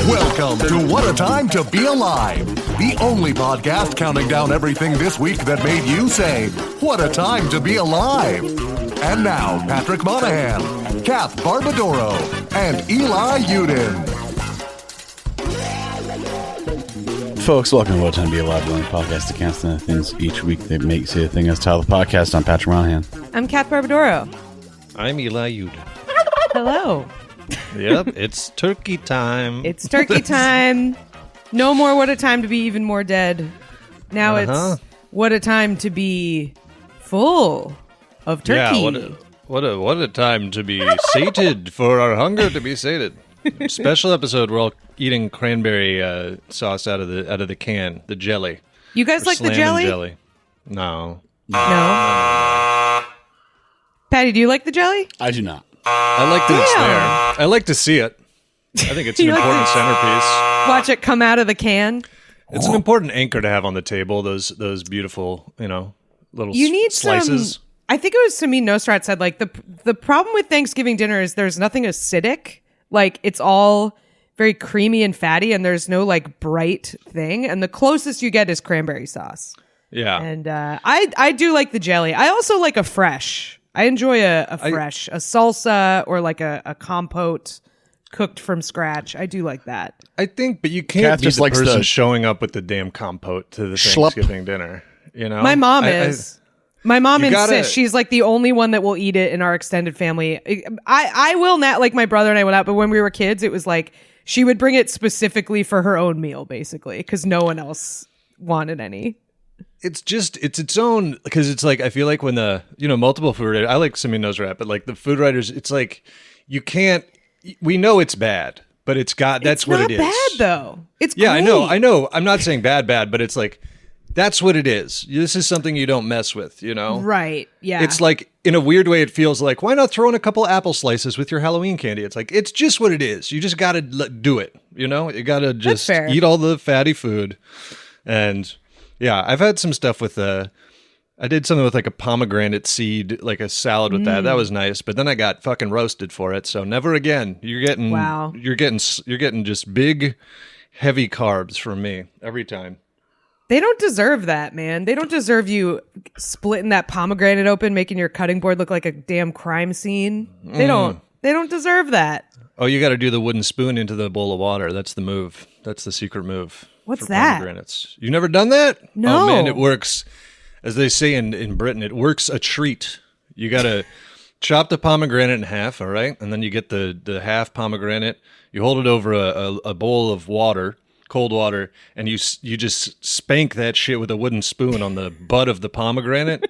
Welcome to What a Time to Be Alive, the only podcast counting down everything this week that made you say, what a time to be alive. And now, Patrick Monahan, Kath Barbadoro, and Eli Uden. Folks, welcome to What a Time to Be Alive, the only podcast that counts down things each week that makes you a thing as title of the podcast. I'm Patrick Monahan. I'm Kath Barbadoro. I'm Eli Uden. Hello. Yep, it's turkey time. It's turkey time. No more what a time to be even more dead. Now it's what a time to be full of turkey. Yeah, what a time to be sated, for our hunger to be sated. Special episode, we're all eating cranberry sauce out of the can, the jelly. You guys like the jelly? No. No. Patty, do you like the jelly? I do not. I like that it's there. I like to see it. I think it's an important centerpiece. Watch it come out of the can. It's an important anchor to have on the table. Those beautiful, little You need slices. I think it was Samin Nosrat said, like, the problem with Thanksgiving dinner is there's nothing acidic. Like, it's all very creamy and fatty, and there's no, like, bright thing. And the closest you get is cranberry sauce. Yeah. And I do like the jelly. I also like a fresh. I enjoy a fresh, a salsa or like a compote cooked from scratch. I do like that. I think, but you can't Kath be just the likes person the showing up with the damn compote to the Thanksgiving dinner. You know, My mom is. My mom You insists. gotta- She's like the only one that will eat it in our extended family. I will not, like my brother and I went out, but when we were kids, it was like she would bring it specifically for her own meal, basically, because no one else wanted any. it's its own, because it's like, I feel like when the, multiple food writers, I like Samin Nosrat, but like the food writers, it's like, we know it's bad, but that's what it is. It's not bad though. It's Yeah, great. I know. I'm not saying bad, but it's like, that's what it is. This is something you don't mess with, Right. Yeah. It's like, in a weird way, it feels like, why not throw in a couple apple slices with your Halloween candy? It's like, it's just what it is. You just got to do it, You got to just fair. eat all the fatty food. And yeah, I've had some stuff with I did something with like a pomegranate seed, like a salad with that. That was nice. But then I got fucking roasted for it. So never again. You're getting, Wow. You're getting just big, heavy carbs from me every time. They don't deserve that, man. They don't deserve you splitting that pomegranate open, making your cutting board look like a damn crime scene. They don't deserve that. Oh, you got to do the wooden spoon into the bowl of water. That's the move. That's the secret move. What's for that? Pomegranates. You never done that? No. Oh man, it works. As they say in Britain, it works a treat. You got to chop the pomegranate in half, all right? And then you get the half pomegranate. You hold it over a bowl of water, cold water, and you just spank that shit with a wooden spoon on the butt of the pomegranate,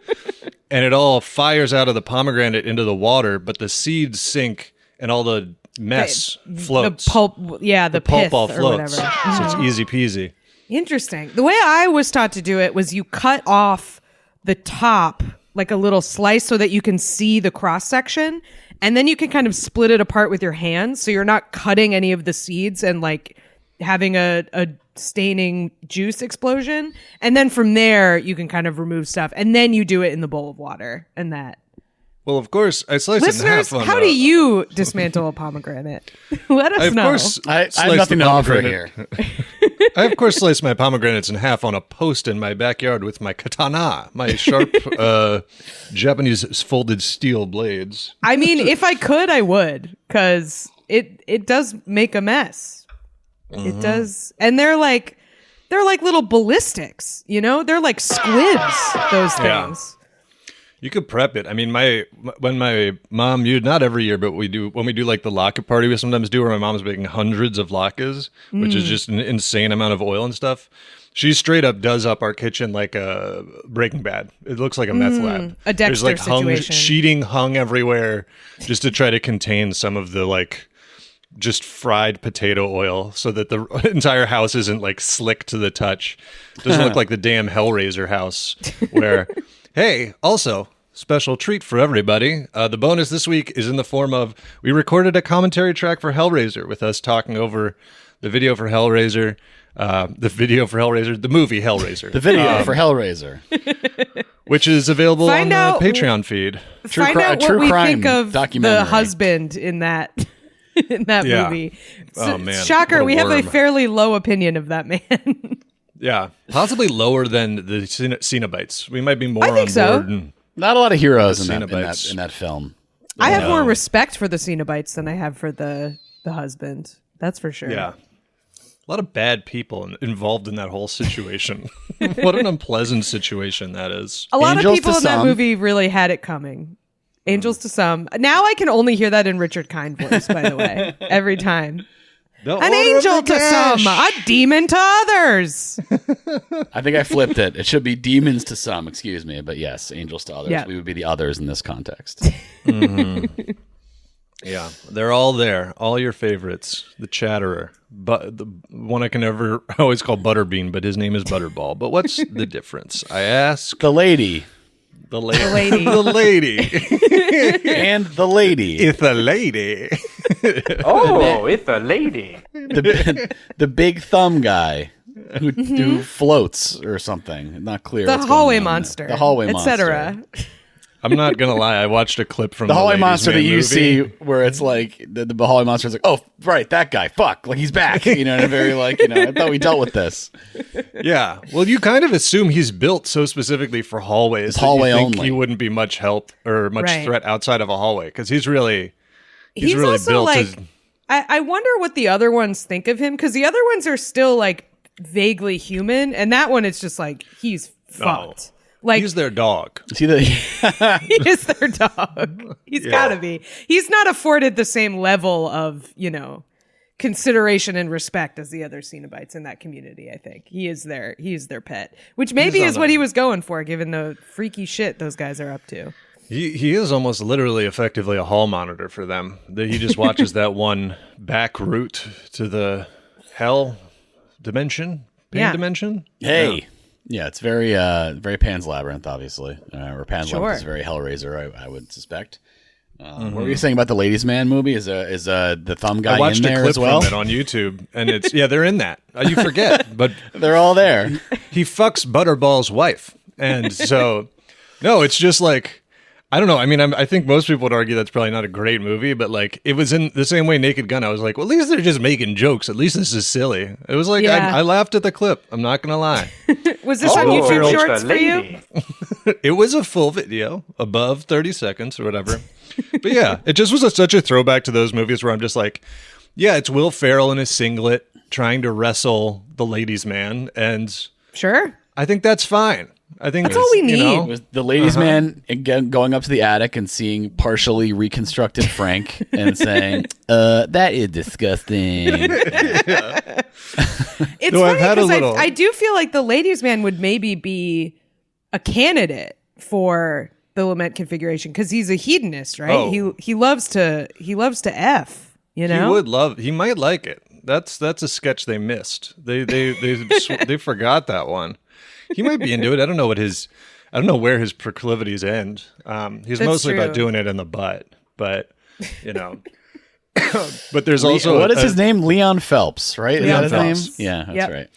and it all fires out of the pomegranate into the water, but the seeds sink and all the mess floats. The pulp, yeah, the pulp pith all or floats. whatever. So it's easy peasy. Interesting. The way I was taught to do it was you cut off the top like a little slice so that you can see the cross section, and then you can kind of split it apart with your hands so you're not cutting any of the seeds and like having a staining juice explosion. And then from there you can kind of remove stuff, and then you do it in the bowl of water. And that, Well, of course, I slice it in listeners, half. how do you dismantle a pomegranate? Let us know. I have nothing to offer here. I, of course, slice my pomegranates in half on a post in my backyard with my katana, my sharp Japanese folded steel blades. I mean, if I could, I would, because it does make a mess. It does, and they're like little ballistics, They're like squibs. Those Yeah. things. You could prep it. I mean, when my mom, not every year, but when we do like the latke party, we sometimes do where my mom's making hundreds of latkes, which is just an insane amount of oil and stuff. She straight up does up our kitchen like a Breaking Bad. It looks like a meth lab. A Dexter There's like situation. sheeting hung everywhere just to try to contain some of the like just fried potato oil so that the entire house isn't like slick to the touch. It doesn't look like the damn Hellraiser house where, hey, also special treat for everybody. The bonus this week is in the form of, we recorded a commentary track for Hellraiser with us talking over the video for Hellraiser. The movie Hellraiser. The video for Hellraiser. Which is available Find on out- the Patreon feed. Find out what true we crime think of documentary. the husband in that. in that Yeah. movie. Oh, man. Shocker, What a we have a worm. fairly low opinion of that man. Yeah, possibly lower than the Cenobites. We might be more I think on so. board. And, Not a lot of heroes in Cenobites. that film. I have No. more respect for the Cenobites than I have for the husband. That's for sure. yeah. A lot of bad people involved in that whole situation. What an unpleasant situation that is. A lot Angels of people to in that some. movie really had it coming. Angels to some. Now I can only hear that in Richard Kind voice, by the way, every time. An angel to some, a demon to others. I think I flipped it. It should be demons to some, excuse me. But yes, angels to others. Yeah. We would be the others in this context. Yeah, they're all there. All your favorites. The Chatterer. But the one I can never always call Butterbean, but his name is Butterball. But what's the difference? I ask. The lady. The lady. The lady. The lady. And the lady. It's a lady. Oh, it's a lady. The big thumb guy who floats or something. Not clear. The what's going hallway on there. monster. The hallway monster. etc. I'm not going to lie. I watched a clip from The hallway Ladies' monster Man that you movie. see where it's like the hallway monster is like, oh, right, that guy. Fuck. Like he's back. You know, in a very like, I thought we dealt with this. Yeah. Well, you kind of assume he's built so specifically for hallways that hallway you think only. he wouldn't be much help or much Right. threat outside of a hallway because he's really really also built like, as I wonder what the other ones think of him, because the other ones are still like vaguely human, and that one it's just like he's fucked. Like he's their dog. See the he is their dog. He's gotta be. He's not afforded the same level of, consideration and respect as the other Cenobites in that community, I think. He is their pet. Which maybe He's is on what a- he was going for, given the freaky shit those guys are up to. He is almost literally effectively a hall monitor for them. He just watches that one back route to the hell dimension, pain dimension. hey. Yeah, it's very very Pan's Labyrinth, obviously. Or Pan's Sure. Labyrinth is very Hellraiser, I would suspect. What were you saying about the Ladies' Man movie? Is the thumb guy I watched in a there clip as well? from it on YouTube, and it's they're in that. You forget, but They're all there. he fucks Butterball's wife, and so no, it's just like I don't know. I mean, I think most people would argue that's probably not a great movie, but like it was in the same way Naked Gun. I was like, well, at least they're just making jokes. At least this is silly. It was like Yeah. I laughed at the clip. I'm not gonna lie. Was this on Oh, YouTube it's Shorts a for you? lady. It was a full video, above 30 seconds or whatever. But yeah, it just was such a throwback to those movies where I'm just like, yeah, it's Will Ferrell in a singlet trying to wrestle the ladies' man, and Sure. I think that's fine. I think That's all we need. It was the Ladies' Man again going up to the attic and seeing partially reconstructed Frank and saying, that is disgusting. It's No, I've funny had a because little- I do feel like the Ladies' Man would maybe be a candidate for the lament configuration because he's a hedonist, right? Oh. He loves to F, you know? He might like it. That's a sketch they missed. They they forgot that one. He might be into it. I don't know where his proclivities end. He's That's mostly true. about doing it in the butt, but but there's also what is his name? Leon Phelps, right? Leon Is that his Phelps. name? Yeah, that's Yep. right.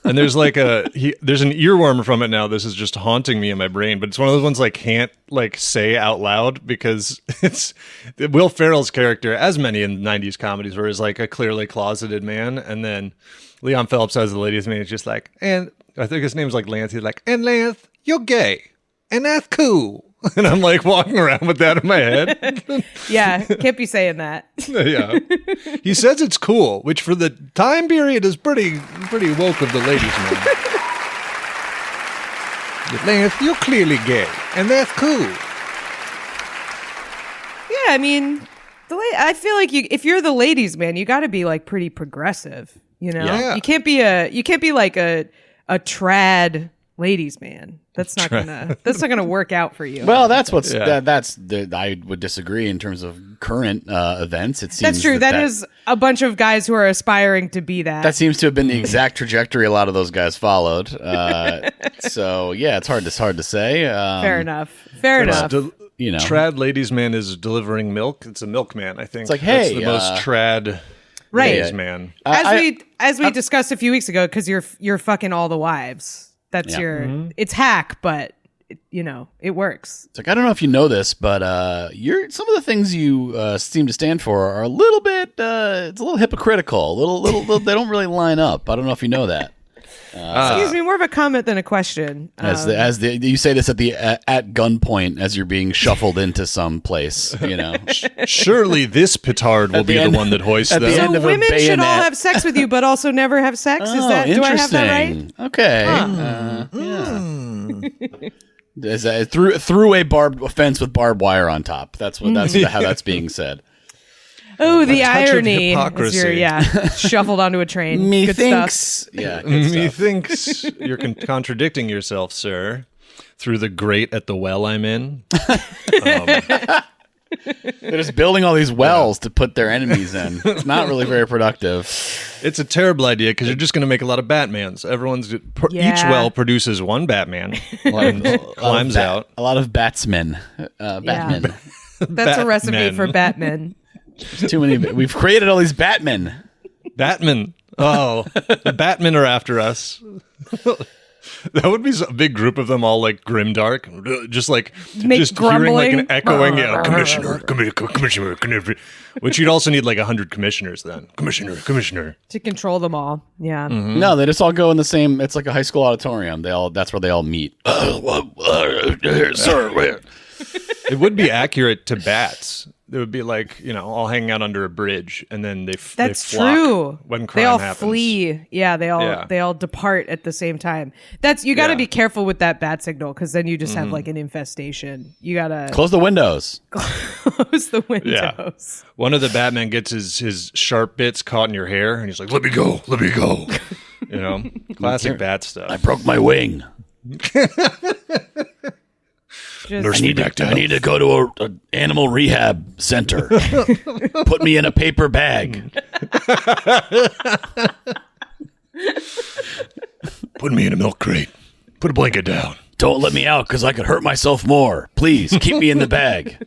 And there's like there's an earworm from it now. This is just haunting me in my brain, but it's one of those ones I can't like say out loud because it's Will Ferrell's character, as many in 90s comedies, where he's like a clearly closeted man, and then Leon Phelps as the ladies' man is just like, and I think his name's like Lance. He's like, and Lance, you're gay, and that's cool. And I'm like walking around with that in my head. Yeah, can't be saying that. Yeah, he says it's cool, which for the time period is pretty woke of the ladies' man. Lance, you're clearly gay, and that's cool. Yeah, I mean, I feel like if you're the Ladies' Man, you got to be like pretty progressive, you know? Yeah. You can't be like a trad Ladies' Man. That's not gonna work out for you. Well, that's what's Yeah. I would disagree in terms of current events. It seems that's true. That is a bunch of guys who are aspiring to be that. that seems to have been the exact trajectory a lot of those guys followed. So yeah, it's hard to say. Fair enough. Fair enough. You know, Trad ladies' man is delivering milk. It's a milkman, I think. It's like, That's hey, the most trad Right. ladies' man. As we discussed a few weeks ago, because you're fucking all the wives. That's Yeah. it's hack, but it works. It's like, I don't know if you know this, but some of the things you seem to stand for are a little bit, it's a little hypocritical, little they don't really line up. I don't know if you know that. Excuse me, more of a comment than a question. You say this at gunpoint as you're being shuffled into some place, Surely this petard will be the one that hoists them. end of So a women should all bayonet. have sex with you, but also never have sex. Oh, Do I have that right? interesting. Okay. Yeah. Through a fence with barbed wire on top. That's how that's being said. Oh, the touch of irony. hypocrisy. Shuffled onto a train. Good Methinks. stuff. Yeah. Good stuff. Methinks you're contradicting yourself, sir. Through the grate at the well I'm in. They're just building all these wells to put their enemies in. It's not really very productive. It's a terrible idea because you're just going to make a lot of Batmans. Each well produces one Batman. Climbs out. A lot of batsmen. Batmen. That's a recipe Batmen. for Batman. Too many. We've created all these Batmen. Batman. Oh, the Batmen are after us. That would be a big group of them, all like grimdark, just hearing like an echoing, commissioner, which you'd also need like 100 commissioners then. Commissioner. To control them all. Yeah. No, they just all go in the same. It's like a high school auditorium. That's where they all meet. Sir, It would be accurate to bats. It would be like, all hanging out under a bridge, and then they That's flock true. when crime they all happens. flee. Yeah, they all depart at the same time. You got to be careful with that bat signal because then you just have like an infestation. You got to close the windows. close the windows. Yeah. One of the Batman gets his sharp bits caught in your hair, and he's like, let me go. Classic bat stuff. I broke my wing. Just, I need to go to an animal rehab center. Put me in a paper bag. Put me in a milk crate. Put a blanket down. Don't let me out because I could hurt myself more. Please keep me in the bag.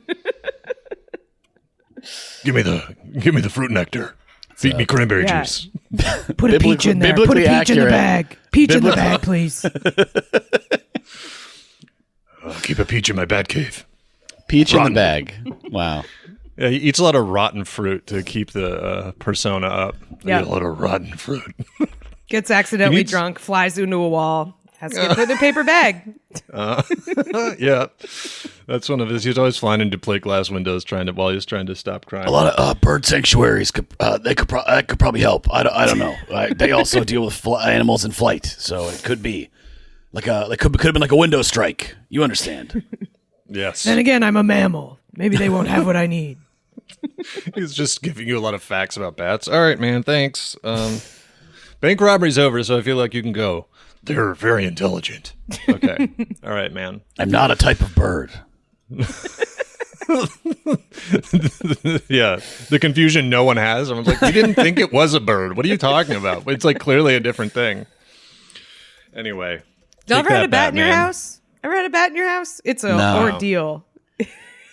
Give me the fruit nectar. Feed me cranberry juice. put a peach in there. Put a peach in the bag. Peach in the bag, please. Keep a peach in my bat cave. Peach in the bag. Wow. Yeah, he eats a lot of rotten fruit to keep the persona up. Yeah. Eat a lot of rotten fruit. Gets accidentally drunk, flies into a wall, has to get put in a paper bag. Yeah, that's one of his. He's always flying into plate glass windows while he's trying to stop crime. A lot of bird sanctuaries could probably help. I don't know. They also deal with animals in flight, so it could be could have been like a window strike. You understand? Yes. Then again, I'm a mammal. Maybe they won't have what I need. He's just giving you a lot of facts about bats. All right, man. Thanks. Bank robbery's over, so I feel like you can go. They're very intelligent. Okay. All right, man. I'm not a type of bird. Yeah. The confusion no one has. I was like, we didn't think it was a bird. What are you talking about? It's like clearly a different thing. Anyway. Ever had a bat in your house? Ever had a bat in your house? It's an ordeal.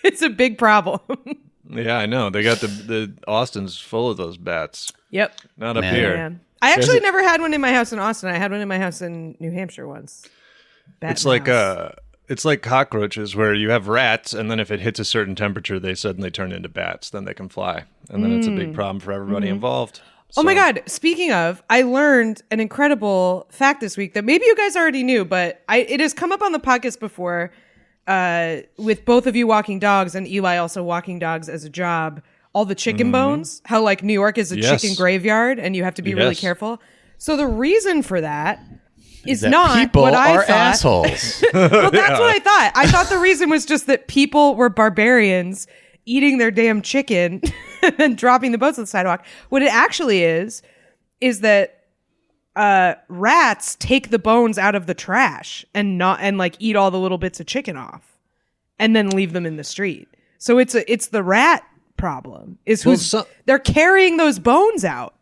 It's a big problem. Yeah, I know. They got the Austin's full of those bats. Yep. Not up Man. here. Yeah. I actually never had one in my house in Austin. I had one in my house in New Hampshire once. It's like cockroaches where you have rats, and then if it hits a certain temperature, they suddenly turn into bats. Then they can fly, and then it's a big problem for everybody involved. Oh my God. Speaking of, I learned an incredible fact this week that maybe you guys already knew, but it has come up on the podcast before with both of you walking dogs and Eli also walking dogs as a job. All the chicken bones, how like New York is a chicken graveyard and you have to be really careful. So the reason for that is not people what I are thought. Assholes. Well, that's what I thought. I thought the reason was just that people were barbarians eating their damn chicken and then dropping the bones on the sidewalk. What it actually is that rats take the bones out of the trash and like eat all the little bits of chicken off and then leave them in the street. So it's the rat problem is they're carrying those bones out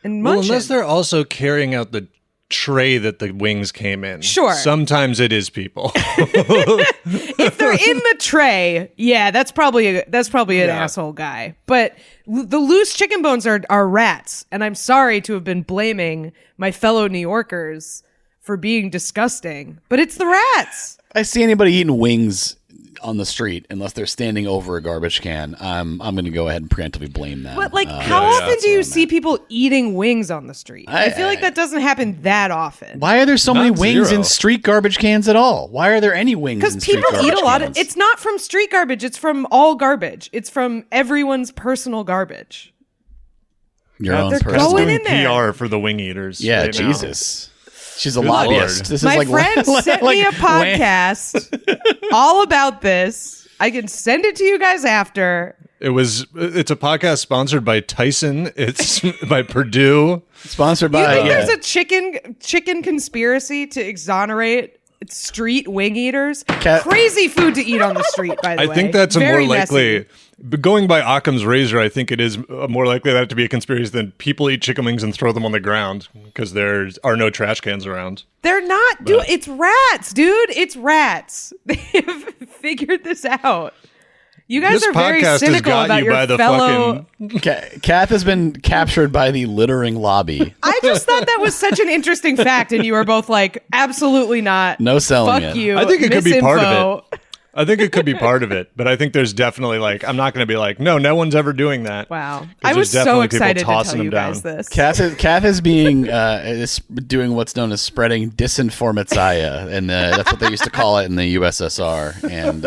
and munching. Well, unless they're also carrying out the tray that the wings came in. Sure. Sometimes it is people. If they're in the tray, yeah, that's probably an asshole guy. But the loose chicken bones are rats, and I'm sorry to have been blaming my fellow New Yorkers for being disgusting, but it's the rats. I see anybody eating wings on the street, unless they're standing over a garbage can, I'm going to go ahead and preemptively blame them. But how often do you see people eating wings on the street? I feel like that doesn't happen that often. Why are there so many wings zero. in street garbage cans at all? Why are there any wings in street Because garbage people eat a lot of. cans? It's not from street garbage. It's from all garbage. It's from everyone's personal garbage. Your own they're personal. going doing in there. PR for the wing eaters. Yeah, right now. Jesus. She's a Good lobbyist. Lord. This My is like friend sent me a podcast all about this. I can send it to you guys after. It's a podcast sponsored by Tyson. It's by Purdue. Sponsored Do you by. think there's a chicken conspiracy to exonerate street wing eaters? Crazy food to eat on the street, by the way. I think that's Very more likely. messy. But going by Occam's razor, I think it is more likely that to be a conspiracy than people eat chicken wings and throw them on the ground because there are no trash cans around. They're not, dude. It's rats, dude. It's rats. They've figured this out. You guys This are very podcast has cynical got about you your by the fellow. Kath has been captured by the littering lobby. I just thought that was such an interesting fact, and you were both like, "Absolutely not." No selling Fuck it. you. I think it could be part of misinfo. it. I think it could be part of it, but I think there's definitely I'm not going to be like, no one's ever doing that. Wow, I I was so definitely people excited to tossing tell them you guys down. this. Kath is being is doing what's known as spreading disinformatia, and that's what they used to call it in the USSR. And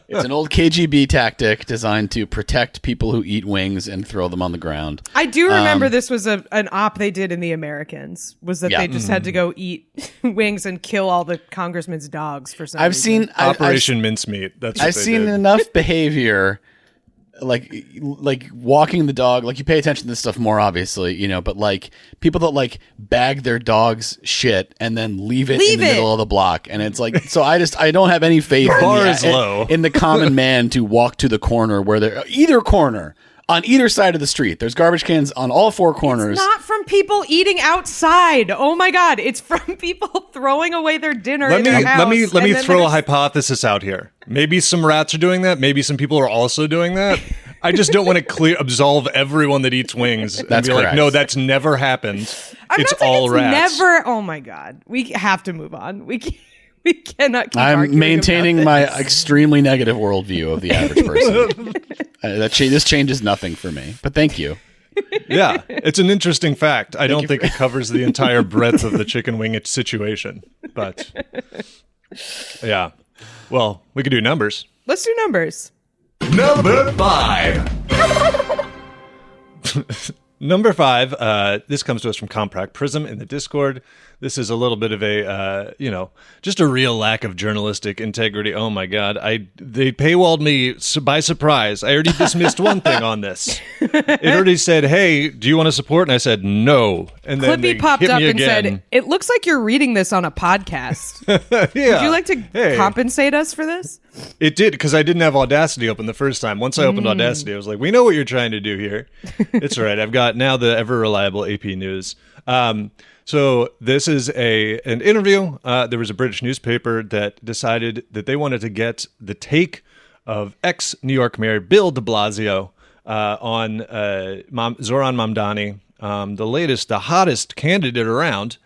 it's an old KGB tactic designed to protect people who eat wings and throw them on the ground. I do remember this was an op they did in The Americans. Was that Yeah. they just had to go eat wings and kill all the congressman's dogs for some reason. Operation Mincemeat. That's what I've they seen did. enough behavior, like walking the dog. Like you pay attention to this stuff more, obviously, but like people that bag their dog's shit and then leave it in the middle of the block, and it's like, so I don't have any faith bar is low. in the common man to walk to the corner where they're either corner. On either side of the street, there's garbage cans on all four corners. It's not from people eating outside. Oh my God. It's from people throwing away their dinner in their house. Let me and then throw a there's- hypothesis out here. Maybe some rats are doing that. Maybe some people are also doing that. I just don't want to absolve everyone that eats wings and That's be like, correct. no, that's never happened. I'm It's not saying all it's rats. never. Oh my God. We have to move on. We cannot keep arguing I'm maintaining about my this. extremely negative worldview of the average person. This changes nothing for me, but thank you. Yeah, it's an interesting fact. I don't think it covers the entire breadth of the chicken wing situation, but yeah. Well, we could do numbers. Let's do numbers. Number 5. Number 5, this comes to us from Compact Prism in the Discord. This is a little bit of a, just a real lack of journalistic integrity. Oh my God, they paywalled me by surprise. I already dismissed one thing on this. It already said, "Hey, do you want to support?" And I said, "No." And then they Clippy popped hit up me and again. said, "It looks like you're reading this on a podcast. Yeah. Would you like to Hey. compensate us for this?" It did, because I didn't have Audacity open the first time. Once I opened Audacity, I was like, we know what you're trying to do here. It's all right. I've got now the ever-reliable AP News. So this is an interview. There was a British newspaper that decided that they wanted to get the take of ex-New York Mayor Bill de Blasio on Zoran Mamdani, the hottest candidate around.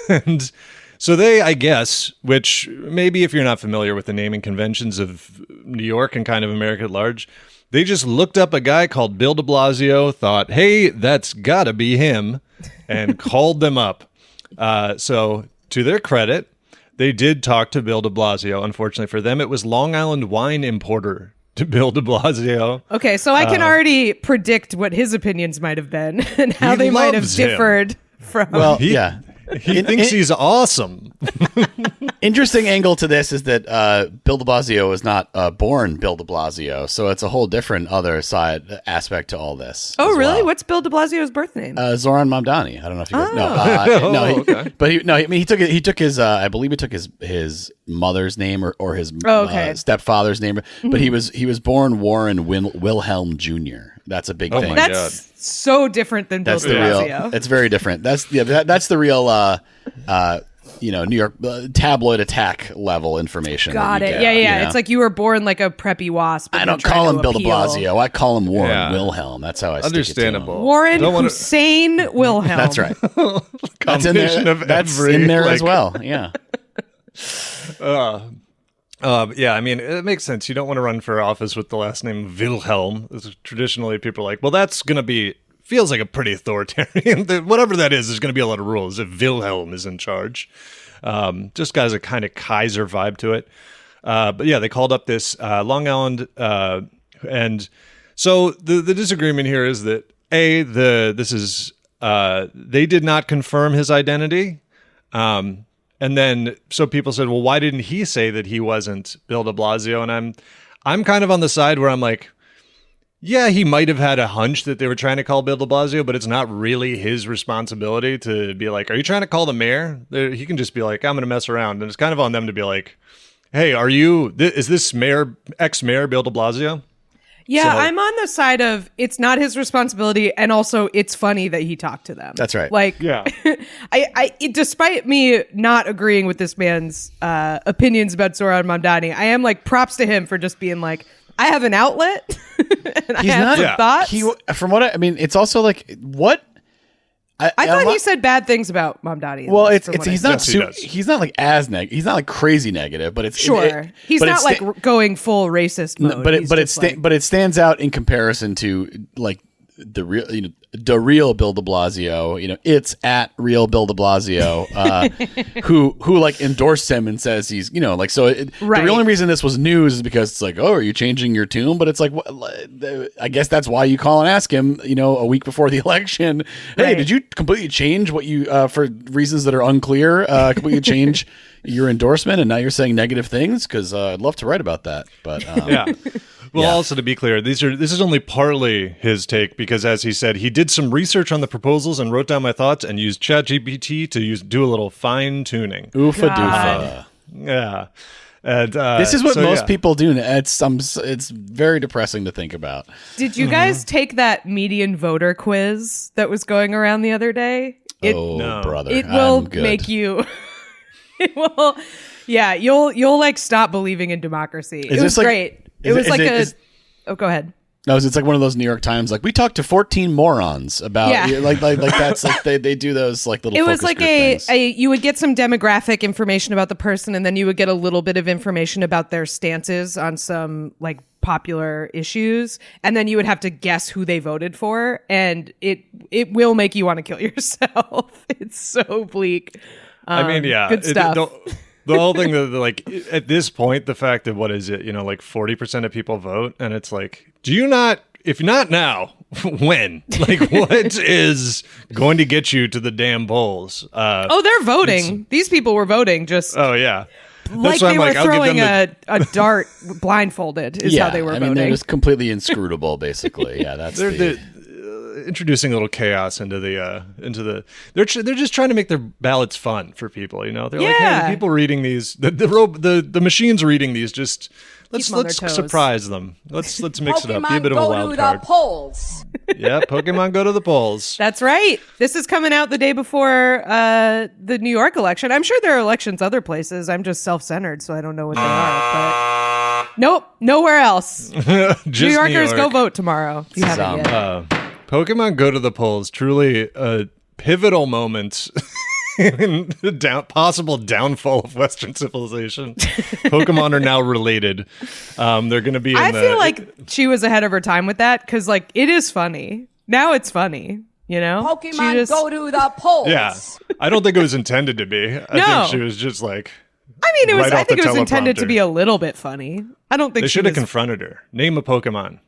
And so they, I guess, which maybe if you're not familiar with the naming conventions of New York and kind of America at large, they just looked up a guy called Bill de Blasio, thought, hey, that's gotta be him, and called them up. So to their credit, they did talk to Bill de Blasio. Unfortunately for them, it was Long Island wine importer to Bill de Blasio. Okay, so I can already predict what his opinions might have been and how He they might have loves him. differed from. Well, yeah. He thinks he's awesome. Interesting angle to this is that Bill de Blasio was not born Bill de Blasio, so it's a whole different other side aspect to all this. oh, as really? well. What's Bill de Blasio's birth name? Zoran Mamdani. I don't know if you guys okay. but he took his I believe he took his mother's name or his okay. stepfather's name, but he was born Warren Wilhelm Jr. That's a big thing. my That's so different than Bill That's de the real. Blasio. It's very different. That's the real. New York tabloid attack level information. Got that you it. get, Yeah. you know? It's like you were born like a preppy wasp. I and don't you're call trying him to Bill de appeal. Blasio. I call him Warren Yeah. Wilhelm. That's how I stick Understandable. It to him. Warren Don't wanna- Hussein Wilhelm. That's right. That's in Combination there. of That's every, in there as like- well. Yeah. Yeah, I mean, it makes sense. You don't want to run for office with the last name Wilhelm. Traditionally, people are like, well, that's going to be, feels like a pretty authoritarian. Whatever that is, there's going to be a lot of rules if Wilhelm is in charge. Just got a kind of Kaiser vibe to it. But yeah, they called up this Long Island, and so the disagreement here is that they did not confirm his identity. And then, so people said, well, why didn't he say that he wasn't Bill de Blasio? And I'm kind of on the side where I'm like, yeah, he might have had a hunch that they were trying to call Bill de Blasio, but it's not really his responsibility to be like, are you trying to call the mayor? He can just be like, I'm going to mess around. And it's kind of on them to be like, hey, is this ex-mayor Bill de Blasio? Yeah, So- I'm on the side of it's not his responsibility, and also it's funny that he talked to them. That's right. Like, Yeah. despite me not agreeing with this man's opinions about Zoran Mamdani, I am like props to him for just being like, I have an outlet, and I have some thoughts. From what I mean, it's also like what. I thought he said bad things about Mamdani. Well, he's not he's not like he's not like crazy negative, but it's he's not like going full racist mode. But it stands out in comparison to like the real Bill de Blasio. It's at real Bill de Blasio who like endorsed him and says he's the only reason this was news is because it's like, oh, are you changing your tune? But it's like, I guess that's why you call and ask him a week before the election, hey, did you completely change what you for reasons that are unclear completely change your endorsement and now you're saying negative things? Because I'd love to write about that, but yeah. Well, also to be clear, this is only partly his take because, as he said, he did some research on the proposals and wrote down my thoughts and used ChatGPT to do a little fine tuning. Oofa doofa. Yeah, and this is what most people do. It's very depressing to think about. Did you guys take that median voter quiz that was going around the other day? Brother, it will make you. It will. Yeah, you'll like stop believing in democracy. It was great. It was like go ahead. No, it's like one of those New York Times, like we talked to 14 morons about like that's like they do those like little. It was focus like group you would get some demographic information about the person, and then you would get a little bit of information about their stances on some like popular issues, and then you would have to guess who they voted for, and it will make you want to kill yourself. It's so bleak. I mean, yeah, good stuff. The whole thing that like at this point, the fact that what is it? Like 40% of people vote, and it's like, do you not? If not now, when? Like, what is going to get you to the damn polls? They're voting. These people were voting. Just oh yeah, like they were throwing a dart blindfolded. Is how they were voting. They're just completely inscrutable, basically. Yeah, that's they're introducing a little chaos into the they're just trying to make their ballots fun for people. They're like, hey, the people reading these, the machines reading these, just let's surprise them. Let's mix it up. Be a bit of a wild card. Polls. Yeah, Pokemon go to the polls. That's right. This is coming out the day before the New York election. I'm sure there are elections other places. I'm just self-centered, so I don't know what they are. But nope, nowhere else. New Yorkers, go vote tomorrow. If you haven't yet. Pokemon go to the polls. Truly a pivotal moment in the possible downfall of Western civilization. Pokemon are now related. They're going to be. I feel like she was ahead of her time with that because, like, it is funny. Now it's funny. Pokemon go to the polls. Yeah, I don't think it was intended to be. I think she was just like. I mean, I think it was intended to be a little bit funny. I don't think they should have confronted her. Name a Pokemon.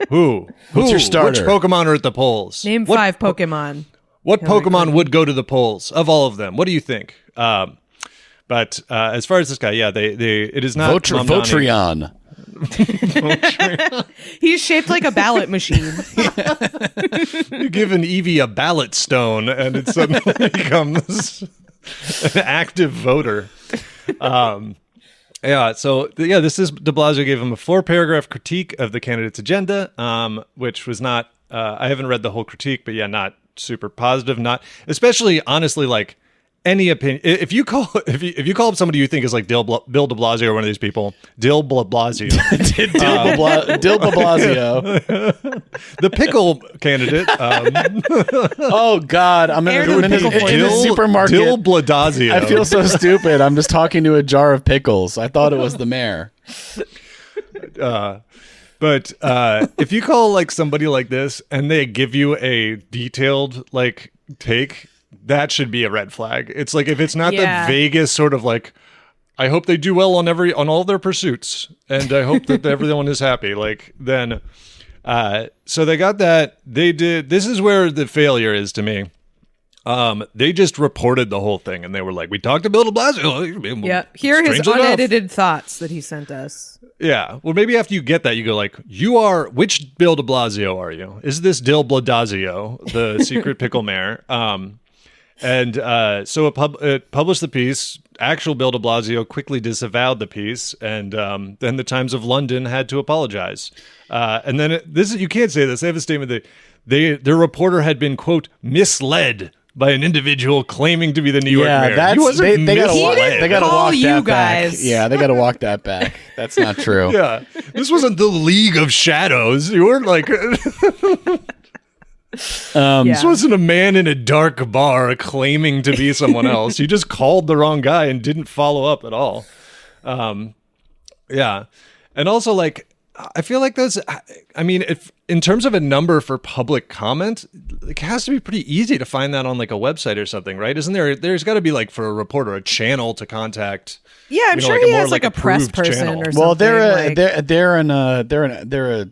What's your starter? Which Pokemon are at the polls? Name 5 Pokemon. What Pokemon would go to the polls of all of them? What do you think? But as far as this guy, yeah, it is not Votrion. He's shaped like a ballot machine. You give an Eevee a ballot stone, and it suddenly becomes an active voter. Yeah, so this is de Blasio gave him a 4-paragraph critique of the candidate's agenda, which was not. I haven't read the whole critique, but not super positive. Not especially, honestly, like any opinion. If you call up somebody you think is like Bill de Blasio or one of these people, Bill de Blasio, Bill de Blasio, the pickle candidate. Oh God, I'm in the supermarket. Bill Blasio. I feel so stupid. I'm just talking to a jar of pickles. I thought it was the mayor. But if you call like somebody like this and they give you a detailed like take, that should be a red flag. It's like if it's not the vaguest sort of like, I hope they do well on all their pursuits, and I hope that everyone is happy. Like then, so they got that. They did. This is where the failure is to me. They just reported the whole thing, and they were like, "We talked to Bill de Blasio." Yeah, here are his unedited thoughts that he sent us. Yeah, well, maybe after you get that, you go like, which Bill de Blasio are you? Is this Bill Blasio, the secret pickle mayor? So it published the piece. Actual Bill de Blasio quickly disavowed the piece, and then the Times of London had to apologize. And then you can't say this. They have a statement that their reporter had been, quote, misled by an individual claiming to be the New York mayor. They got to walk that guys. back. Yeah, they got to walk that back. That's not true. Yeah, this wasn't the League of Shadows. You weren't like. This wasn't a man in a dark bar claiming to be someone else. You just called the wrong guy and didn't follow up at all. Yeah. And also, like, I feel like if in terms of a number for public comment, it has to be pretty easy to find that on like a website or something, right? Isn't there's got to be like for a reporter, a channel to contact. Yeah, I'm sure he has like a press person channel. Or something. Well, they're a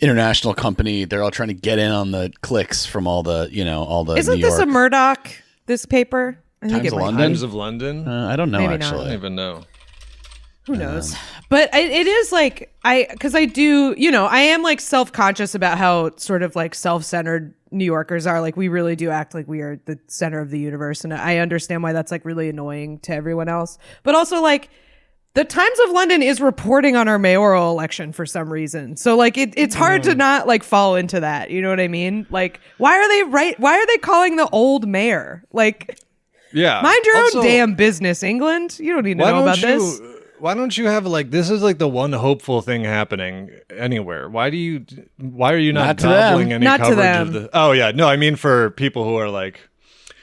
international company. They're all trying to get in on the clicks from all the Isn't New York. This a Murdoch? This paper? I think Times of London. I don't know. Maybe actually, not. I don't even know. Who knows? But it is like because I do, I am like self-conscious about how sort of like self-centered New Yorkers are. Like we really do act like we are the center of the universe, and I understand why that's like really annoying to everyone else. But also like. The Times of London is reporting on our mayoral election for some reason. So like it's hard to not like fall into that. You know what I mean? Like why are they calling the old mayor? Like mind your own damn business, England. You don't need to know about this. Why don't you have like this is like the one hopeful thing happening anywhere? Why are you not gobbling any coverage of the Oh yeah, no, I mean for people who are like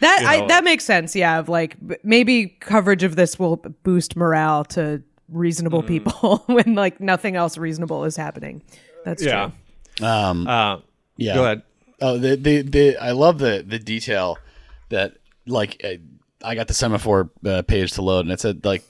that makes sense. Yeah, of like maybe coverage of this will boost morale to reasonable people when like nothing else reasonable is happening. That's true. Yeah. Go ahead. Oh, I love the detail that like I got the semaphore page to load, and it said like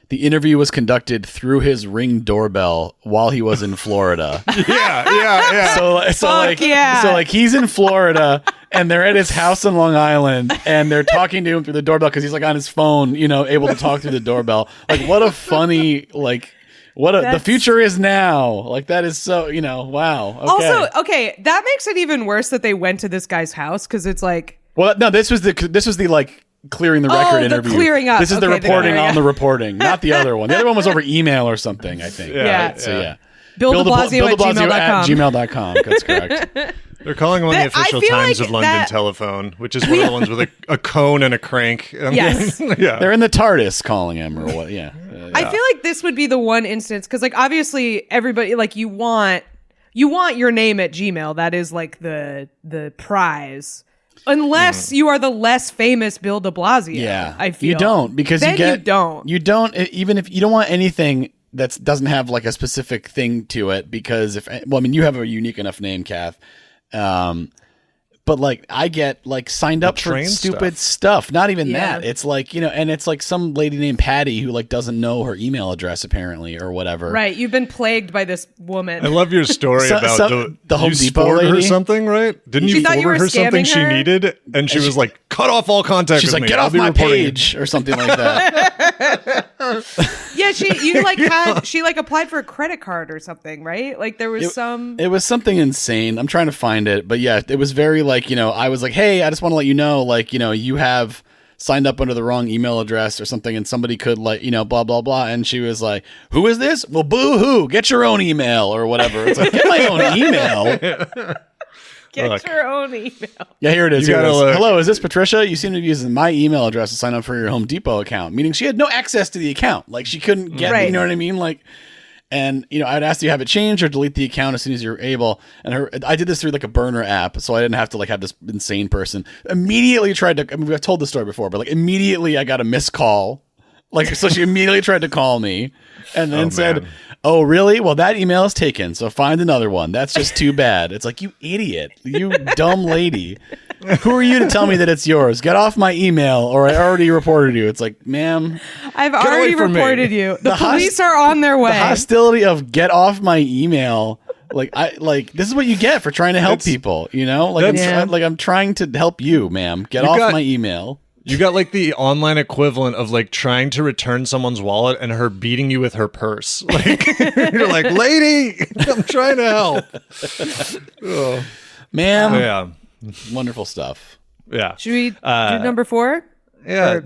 the interview was conducted through his Ring doorbell while he was in Florida. Yeah. So he's in Florida and they're at his house in Long Island and they're talking to him through the doorbell because he's like on his phone, able to talk through the doorbell. Like what a funny the future is now. Like that is so wow. Okay. Also, that makes it even worse that they went to this guy's house because it's like. Well, no, this was the like. Clearing the record interview. Clearing up. This is the reporting on the reporting, not the other one. The other one was over email or something, I think. Yeah. Right? So yeah. Bill de Blasio at gmail.com. That's correct. They're calling him on the official Times of London telephone, which is one of the ones with a cone and a crank. Yes. Yeah. They're in the TARDIS calling him or what? Yeah. I feel like this would be the one instance because like obviously everybody like you want your name at Gmail. That is like the prize. Unless you are the less famous Bill de Blasio. Yeah. I feel. You don't because you don't. You don't even if you don't want anything that doesn't have like a specific thing to it because you have a unique enough name, Kath. But like I get like signed up for stupid stuff. Not even that. It's like, and it's like some lady named Patty who like doesn't know her email address apparently or whatever. Right. You've been plagued by this woman. I love your story about the Home Depot lady her something, right? Didn't you forward her something she needed? And she was like, cut off all contact with me. She's like, get off my page or something like that. Yeah, she applied for a credit card or something, right? Like there was it was something insane. I'm trying to find it, but yeah, it was very like, I was like, hey, I just want to let you know, like, you have signed up under the wrong email address or something, and somebody could like, blah, blah, blah. And she was like, who is this? Well, boo hoo, get your own email or whatever. It's like, get my own email. Get Look. your own email. Yeah, here it is. You Here it gotta is. look. Hello, is this Patricia? You seem to be using my email address to sign up for your Home Depot account, meaning she had no access to the account. Like she couldn't get, Right. you know what I mean? Like, and I'd asked you to have it changed or delete the account as soon as you're able. And I did this through like a burner app, so I didn't have to like have this insane person immediately tried to. I mean, I've told the story before, but like immediately I got a missed call. Like, so she immediately tried to call me and then said, man. "Oh, really? Well, that email is taken, so find another one. That's just too bad." It's like, you idiot, you dumb lady. Who are you to tell me that it's yours? Get off my email, or I already reported you. It's like, ma'am, I've away already from me. reported you. The The police are on their way. the hostility of get off my email. Like this is what you get for trying to help people. Like that's- I'm trying to help you, ma'am. Get You off got- my email. You got like the online equivalent of like trying to return someone's wallet and her beating you with her purse. Like you're like, lady, I'm trying to help. Oh. Ma'am. Yeah. Wonderful stuff. Yeah. Should we do number 4? Yeah,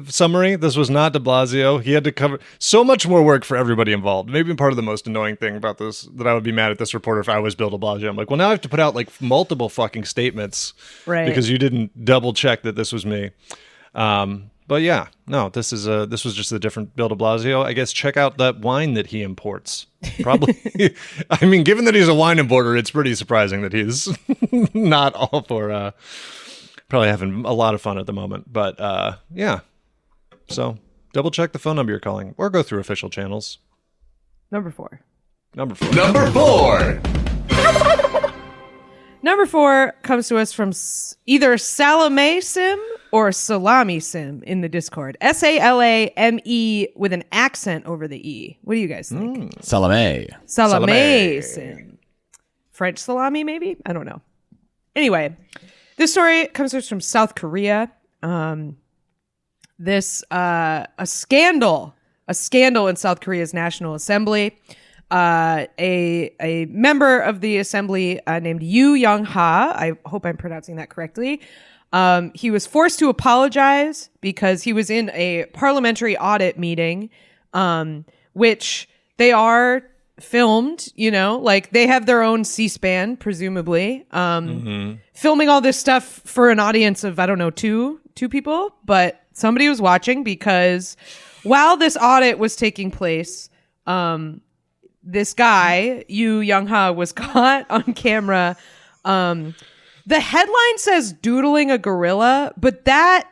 summary. This was not de Blasio. He had to cover so much more work for everybody involved. Maybe part of the most annoying thing about this that I would be mad at this reporter if I was Bill de Blasio. I'm like, well, now I have to put out like multiple fucking statements, Right? Because you didn't double check that this was me. But yeah, no, this was just a different Bill de Blasio. I guess check out that wine that he imports. Probably, I mean, given that he's a wine importer, it's pretty surprising that he's not all for. Probably having a lot of fun at the moment, but yeah. So double check the phone number you're calling, or go through official channels. Number 4. Number 4. Number 4. Number 4 comes to us from either Salame Sim or Salami Sim in the Discord. Salame with an accent over the E. What do you guys think? Salome. Salame Sim. French salami, maybe? I don't know. Anyway, this story comes to us from South Korea. A scandal in South Korea's National Assembly. A member of the assembly named Yoo Young-ha, I hope I'm pronouncing that correctly, he was forced to apologize because he was in a parliamentary audit meeting, which they are filmed, like they have their own C-SPAN, presumably, filming all this stuff for an audience of, I don't know, two people, but somebody was watching because while this audit was taking place, this guy, Yoo Young-ha, was caught on camera. The headline says doodling a gorilla, but that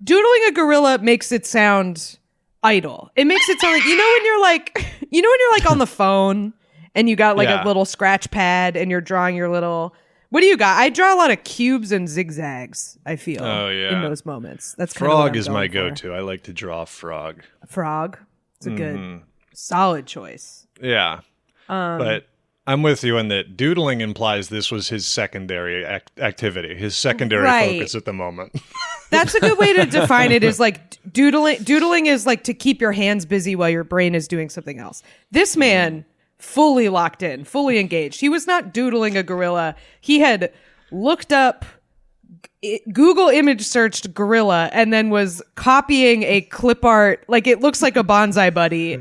doodling a gorilla makes it sound idle. It makes it sound like, when you're like on the phone and you got like a little scratch pad and you're drawing your little, what do you got? I draw a lot of cubes and zigzags, I feel, in those moments. That's kind of what Frog I'm is my going go-to. I like to draw frog. Frog. It's a good, solid choice. Yeah. But I'm with you in that doodling implies this was his secondary activity, his secondary focus at the moment. That's a good way to define it, is like doodling is like to keep your hands busy while your brain is doing something else. This man fully locked in, fully engaged. He was not doodling a gorilla. He had looked up, Google image searched gorilla, and then was copying a clip art. Like, it looks like a bonsai buddy.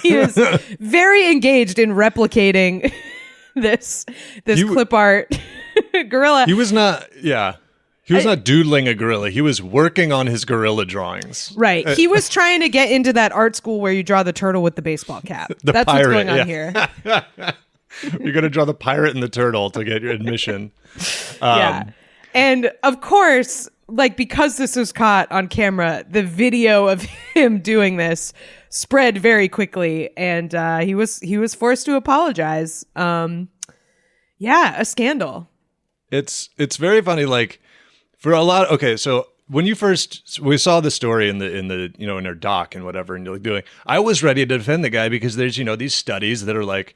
He was very engaged in replicating this clip art gorilla. He was not doodling a gorilla. He was working on his gorilla drawings. Right. He was trying to get into that art school where you draw the turtle with the baseball cap. That's pirate, what's going on here. You're going to draw the pirate and the turtle to get your admission. Yeah. And of course, like, because this was caught on camera, the video of him doing this spread very quickly, and he was forced to apologize. A scandal. It's very funny, like, for a lot. Okay, so when we saw the story in our doc and whatever, and you're like doing, I was ready to defend the guy because there's these studies that are like,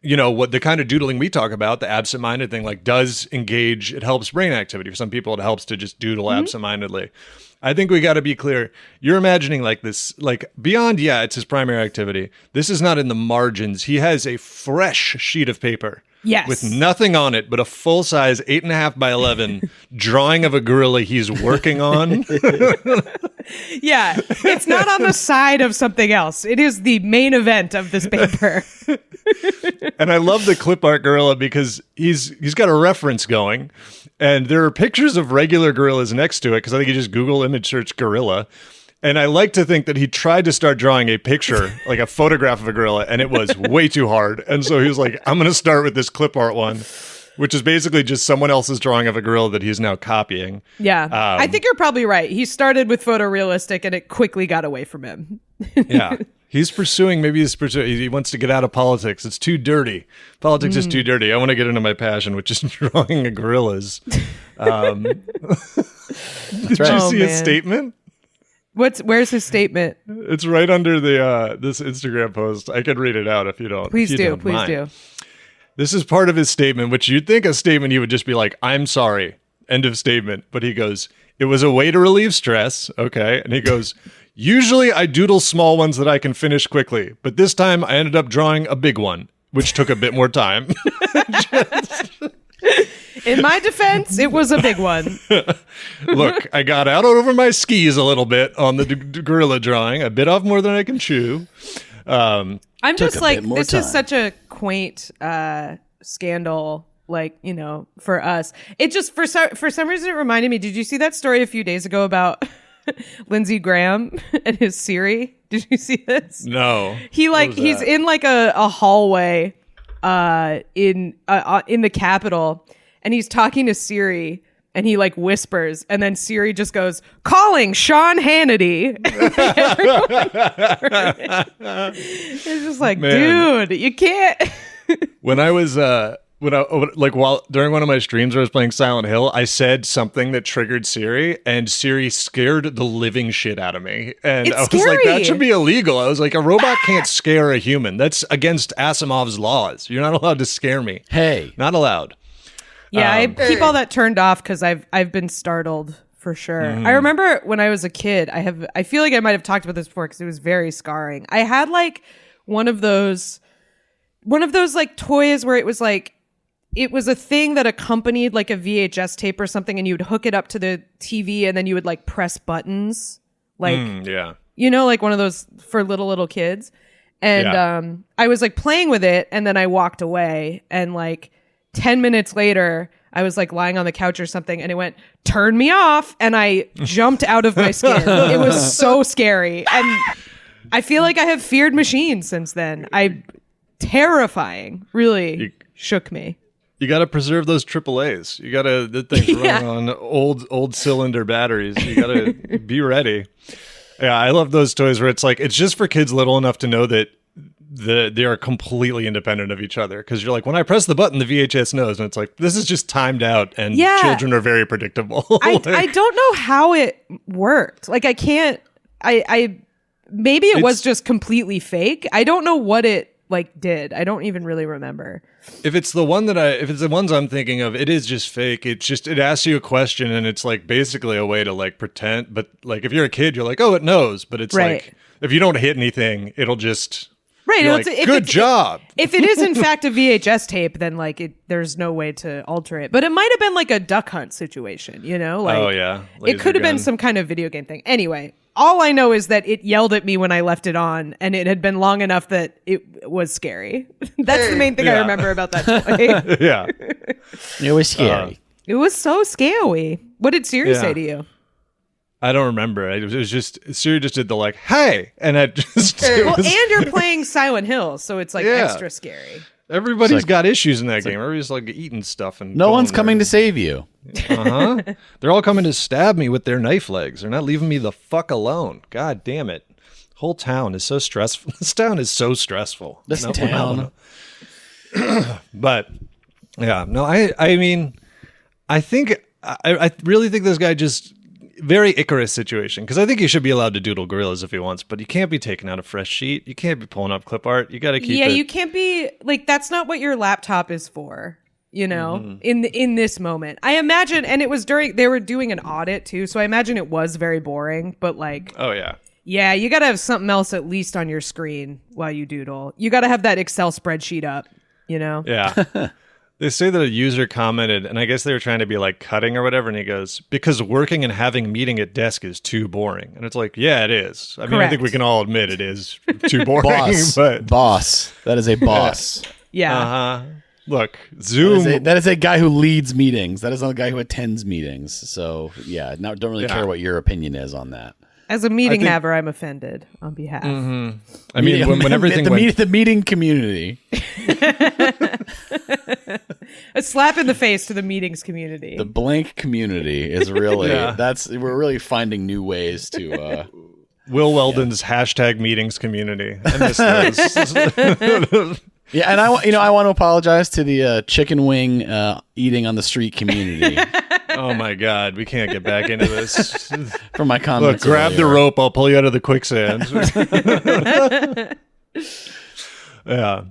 what the kind of doodling we talk about, the absent-minded thing, like, does engage, it helps brain activity. For some people, it helps to just doodle absent-mindedly. I think we got to be clear. You're imagining like this, like, beyond, it's his primary activity. This is not in the margins. He has a fresh sheet of paper Yes. with nothing on it but a full-size 8.5 by 11 drawing of a gorilla he's working on. Yeah, it's not on the side of something else. It is the main event of this paper. And I love the clip art gorilla because he's got a reference going, and there are pictures of regular gorillas next to it because I think you just Google image search gorilla. And I like to think that he tried to start drawing a picture, like a photograph of a gorilla, and it was way too hard. And so he was like, I'm going to start with this clip art one, which is basically just someone else's drawing of a gorilla that he's now copying. Yeah, I think you're probably right. He started with photorealistic, and it quickly got away from him. Yeah. He wants to get out of politics. It's too dirty. Politics is too dirty. I want to get into my passion, which is drawing of gorillas. Did you see his statement? Where's his statement? It's right under the this Instagram post. I can read it out if you don't. Please do. This is part of his statement, which you'd think a statement he would just be like, "I'm sorry," end of statement. But he goes, "It was a way to relieve stress." Okay, and he goes, "Usually I doodle small ones that I can finish quickly, but this time I ended up drawing a big one, which took a bit more time." In my defense, it was a big one. Look, I got out over my skis a little bit on the gorilla drawing. I bit off more than I can chew. I'm just like, this is such a quaint scandal, like, you know, for us. It just, for some reason, it reminded me, did you see that story a few days ago about Lindsey Graham and his Siri? Did you see this? No. He's in like a hallway in the Capitol, and he's talking to Siri, and he like whispers, and then Siri just goes, "Calling Sean Hannity." It's just like, dude, you can't. When I was during one of my streams where I was playing Silent Hill, I said something that triggered Siri, and Siri scared the living shit out of me. And It's I was scary. like, that should be illegal. I was like, a robot can't scare a human. That's against Asimov's laws. You're not allowed to scare me. Hey. Not allowed. Yeah, I keep all that turned off because I've been startled for sure. I remember when I was a kid, I feel like I might have talked about this before because it was very scarring. I had like one of those like toys where it was a thing that accompanied like a VHS tape or something, and you would hook it up to the TV, and then you would like press buttons, like you know, like one of those for little kids. And I was like playing with it, and then I walked away, and like 10 minutes later, I was like lying on the couch or something, and it went, "Turn me off," and I jumped out of my skin. It was so scary, and I feel like I have feared machines since then. Terrifying, really shook me. You got to preserve those AAAs. You got to, the things running on old cylinder batteries. You got to be ready. Yeah, I love those toys where it's like, it's just for kids little enough to know that they are completely independent of each other. Because you're like, when I press the button, the VHS knows. And it's like, this is just timed out, and children are very predictable. I don't know how it worked. Like, I can't, maybe it was just completely fake. I don't know what it like did. I don't even really remember. If it's the ones I'm thinking of, it is just fake. It's just, it asks you a question, and it's like basically a way to like pretend. But like if you're a kid, you're like, oh, it knows. But it's like, if you don't hit anything, it'll just like, good job. If it is in fact a VHS tape, then like there's no way to alter it. But it might have been like a duck hunt situation, you know? Like, oh yeah, it could have been some kind of video game thing. Anyway, all I know is that it yelled at me when I left it on, and it had been long enough that it was scary. That's the main thing I remember about that toy. Yeah. It was scary. It was so scary. What did Siri say to you? I don't remember. It was just, Siri just did the like, hey, and I just. And you're playing Silent Hill, so it's like extra scary. Everybody's got issues in that game. Everybody's like eating stuff, and no one's coming to save you. They're all coming to stab me with their knife legs. They're not leaving me the fuck alone. God damn it! Whole town is so stressful. This town is so stressful. This town. But yeah, no. I mean, I really think this guy just. Very Icarus situation, because I think he should be allowed to doodle gorillas if he wants, but you can't be taking out a fresh sheet. You can't be pulling up clip art. You got to keep it. Yeah, you can't be like, that's not what your laptop is for, you know, in this moment. I imagine, and it was they were doing an audit too, so I imagine it was very boring, but like, oh yeah. Yeah, you got to have something else at least on your screen while you doodle. You got to have that Excel spreadsheet up, you know? Yeah. They say that a user commented, and I guess they were trying to be like cutting or whatever, and he goes, because working and having a meeting at desk is too boring. And it's like, yeah, it is. I mean, I think we can all admit it is too boring. Boss. That is a boss. Yeah. Uh-huh. Look, Zoom. That is a guy who leads meetings. That is not a guy who attends meetings. So, yeah, don't really care what your opinion is on that. As a meeting haver, I'm offended on behalf. Mm-hmm. I mean, when everything the meeting community. A slap in the face to the meetings community. The blank community is really we're really finding new ways to. Will Weldon's hashtag meetings community. I miss those. Yeah, and I want to apologize to the chicken wing eating on the street community. Oh my God, we can't get back into this. For my comments. Look, grab the rope. I'll pull you out of the quicksand. Yeah.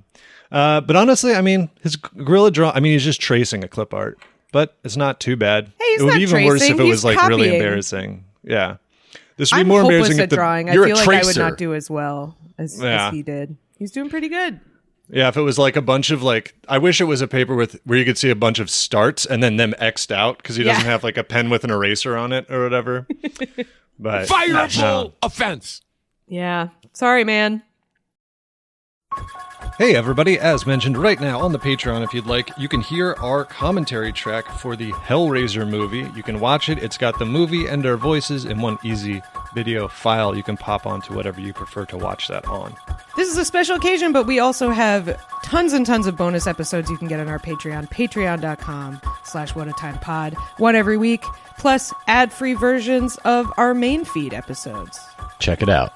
But honestly, I mean, his gorilla draw, I mean, he's just tracing a clip art, but it's not too bad. Hey, he's it would not be even worse if it was like copying. really embarrassing. Yeah. This would be I'm more hopeless embarrassing at if the drawing. I you're feel a like I would tracer. not do as well as he did. He's doing pretty good. Yeah, if it was like a bunch of like, I wish it was a paper with where you could see a bunch of starts and then them X'd out because he doesn't have like a pen with an eraser on it or whatever. But fireable offense. Yeah. Sorry, man. Hey everybody, as mentioned right now on the Patreon, if you'd like, you can hear our commentary track for the Hellraiser movie. You can watch it. It's got the movie and our voices in one easy video file. You can pop onto whatever you prefer to watch that on. This is a special occasion, but we also have tons and tons of bonus episodes you can get on our Patreon, patreon.com/whatatimepod, one every week, plus ad-free versions of our main feed episodes. Check it out.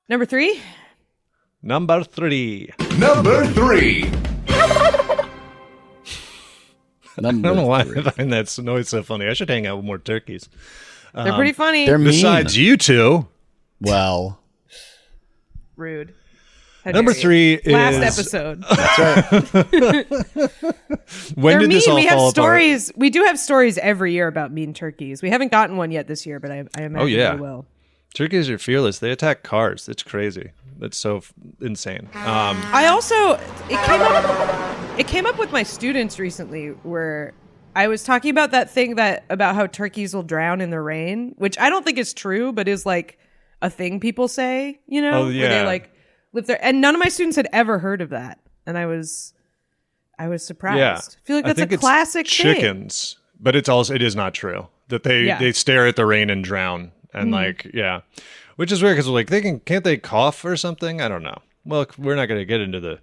Number 3? Number 3. Number 3. I don't know why I find that noise so funny. I should hang out with more turkeys. They're pretty funny. They're mean. Besides you two. Well. Rude. Number 3 is... Last episode. That's right. When did this all fall stories. apart? We do have stories every year about mean turkeys. We haven't gotten one yet this year, but I imagine we will. Turkeys are fearless. They attack cars. It's crazy. That's so insane. I also it came up with my students recently where I was talking about that thing about how turkeys will drown in the rain, which I don't think is true, but is like a thing people say, you know, where they like live there. And none of my students had ever heard of that, and I was surprised. Yeah. I feel like that's a classic chickens, thing. But it is not true that they stare at the rain and drown. And which is weird because like can't they cough or something? I don't know. Well, we're not going to get into the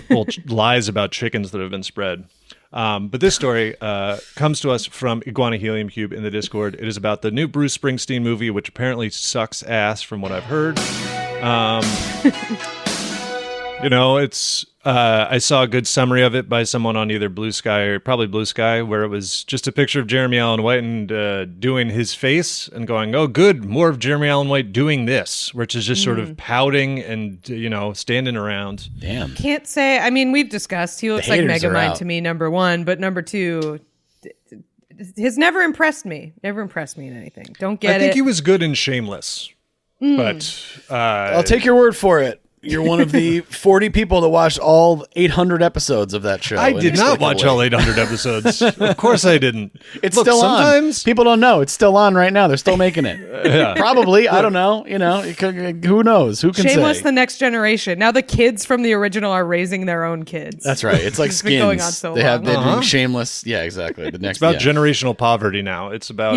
whole lies about chickens that have been spread. But this story comes to us from Iguana Helium Cube in the Discord. It is about the new Bruce Springsteen movie, which apparently sucks ass from what I've heard. It's I saw a good summary of it by someone on either Blue Sky or probably Blue Sky, where it was just a picture of Jeremy Allen White and doing his face and going, "Oh, good, more of Jeremy Allen White doing this," which is just sort of pouting and standing around. Damn. Can't say. I mean, we've discussed. He looks like Megamind to me. Number 1, but number 2, has never impressed me. Never impressed me in anything. Don't get it. I think he was good in Shameless, but I'll take your word for it. You're one of the 40 people that watched all 800 episods of that show. I did not watch all 800 episodes. Of course I didn't. It's still on. People don't know. It's still on right now. They're still making it. Yeah. Probably. I don't know. Who knows? Who can say? Shameless, the next generation. Now the kids from the original are raising their own kids. That's right. It's like It's Skins. been going on so long. They're doing Shameless. Yeah, exactly. The next. It's about generational poverty now. It's about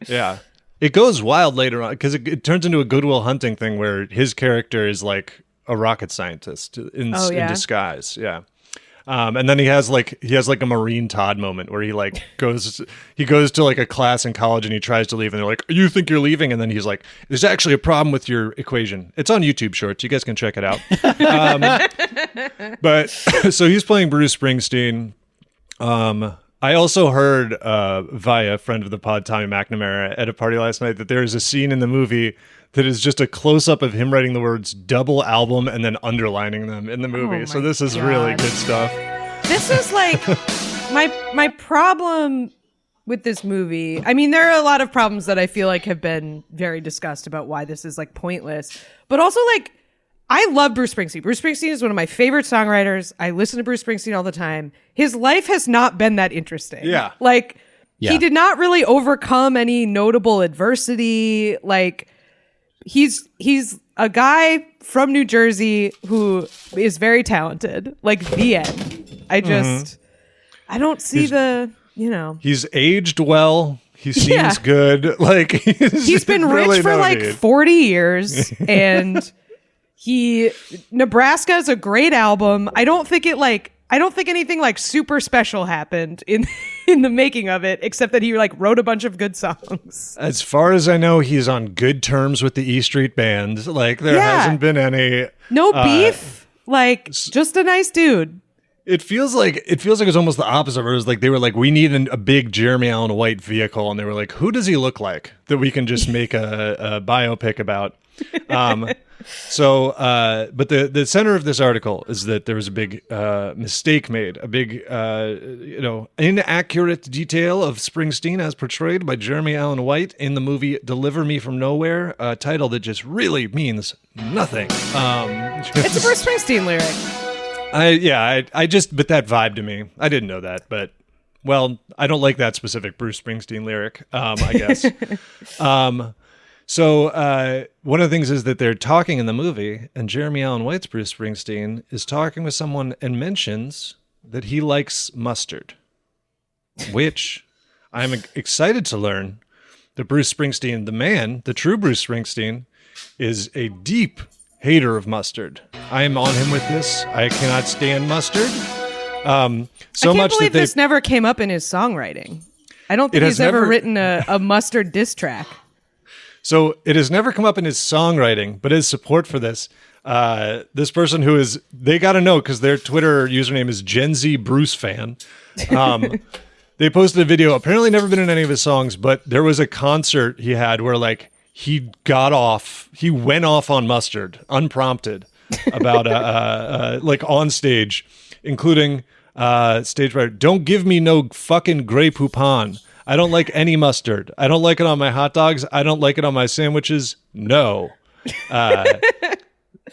Yeah. It goes wild later on because it turns into a Goodwill Hunting thing where his character is like a rocket scientist in disguise. Yeah. And then he has like a Maureen Todd moment where he goes to like a class in college and he tries to leave and they're like, "You think you're leaving?" And then he's like, "There's actually a problem with your equation." It's on YouTube Shorts. You guys can check it out. But so he's playing Bruce Springsteen. I also heard via friend of the pod, Tommy McNamara, at a party last night that there is a scene in the movie that is just a close-up of him writing the words double album and then underlining them in the movie. So this is really good stuff. This is like my problem with this movie. I mean, there are a lot of problems that I feel like have been very discussed about why this is like pointless. But also like I love Bruce Springsteen. Bruce Springsteen is one of my favorite songwriters. I listen to Bruce Springsteen all the time. His life has not been that interesting. Yeah. Like, Yeah. he did not really overcome any notable adversity. Like, he's a guy from New Jersey who is very talented. Like, the end. I don't see He's aged well. He seems Yeah. good. Like, he's been really rich for no like need. 40 years and Nebraska is a great album. I don't think anything like super special happened in the making of it, except that he like wrote a bunch of good songs. As far as I know, he's on good terms with the E Street Band. Like, there hasn't been any beef. Like, just a nice dude. It feels like it's almost the opposite. Where it was like they were like, we need a big Jeremy Allen White vehicle, and they were like, who does he look like that we can just make a biopic about? But the center of this article is that there was a big mistake made, a big inaccurate detail of Springsteen as portrayed by Jeremy Allen White in the movie "Deliver Me from Nowhere," a title that just really means nothing. It's a Bruce Springsteen lyric. But that vibe to me. I didn't know that, but well, I don't like that specific Bruce Springsteen lyric, I guess. So one of the things is that they're talking in the movie, and Jeremy Allen White's Bruce Springsteen is talking with someone and mentions that he likes mustard, which I'm excited to learn that Bruce Springsteen, the man, the true Bruce Springsteen, is a deep hater of mustard. I am on him with this. I cannot stand mustard. I can't believe this never came up in his songwriting. I don't think he's ever written a mustard diss track. So it has never come up in his songwriting, but his support for this, this person they got to know because their Twitter username is Gen Z Bruce Fan. They posted a video, apparently never been in any of his songs, but there was a concert he had where like he went off on mustard unprompted about like on stage, including stage right. Don't give me no fucking Grey Poupon. I don't like any mustard. I don't like it on my hot dogs. I don't like it on my sandwiches. No.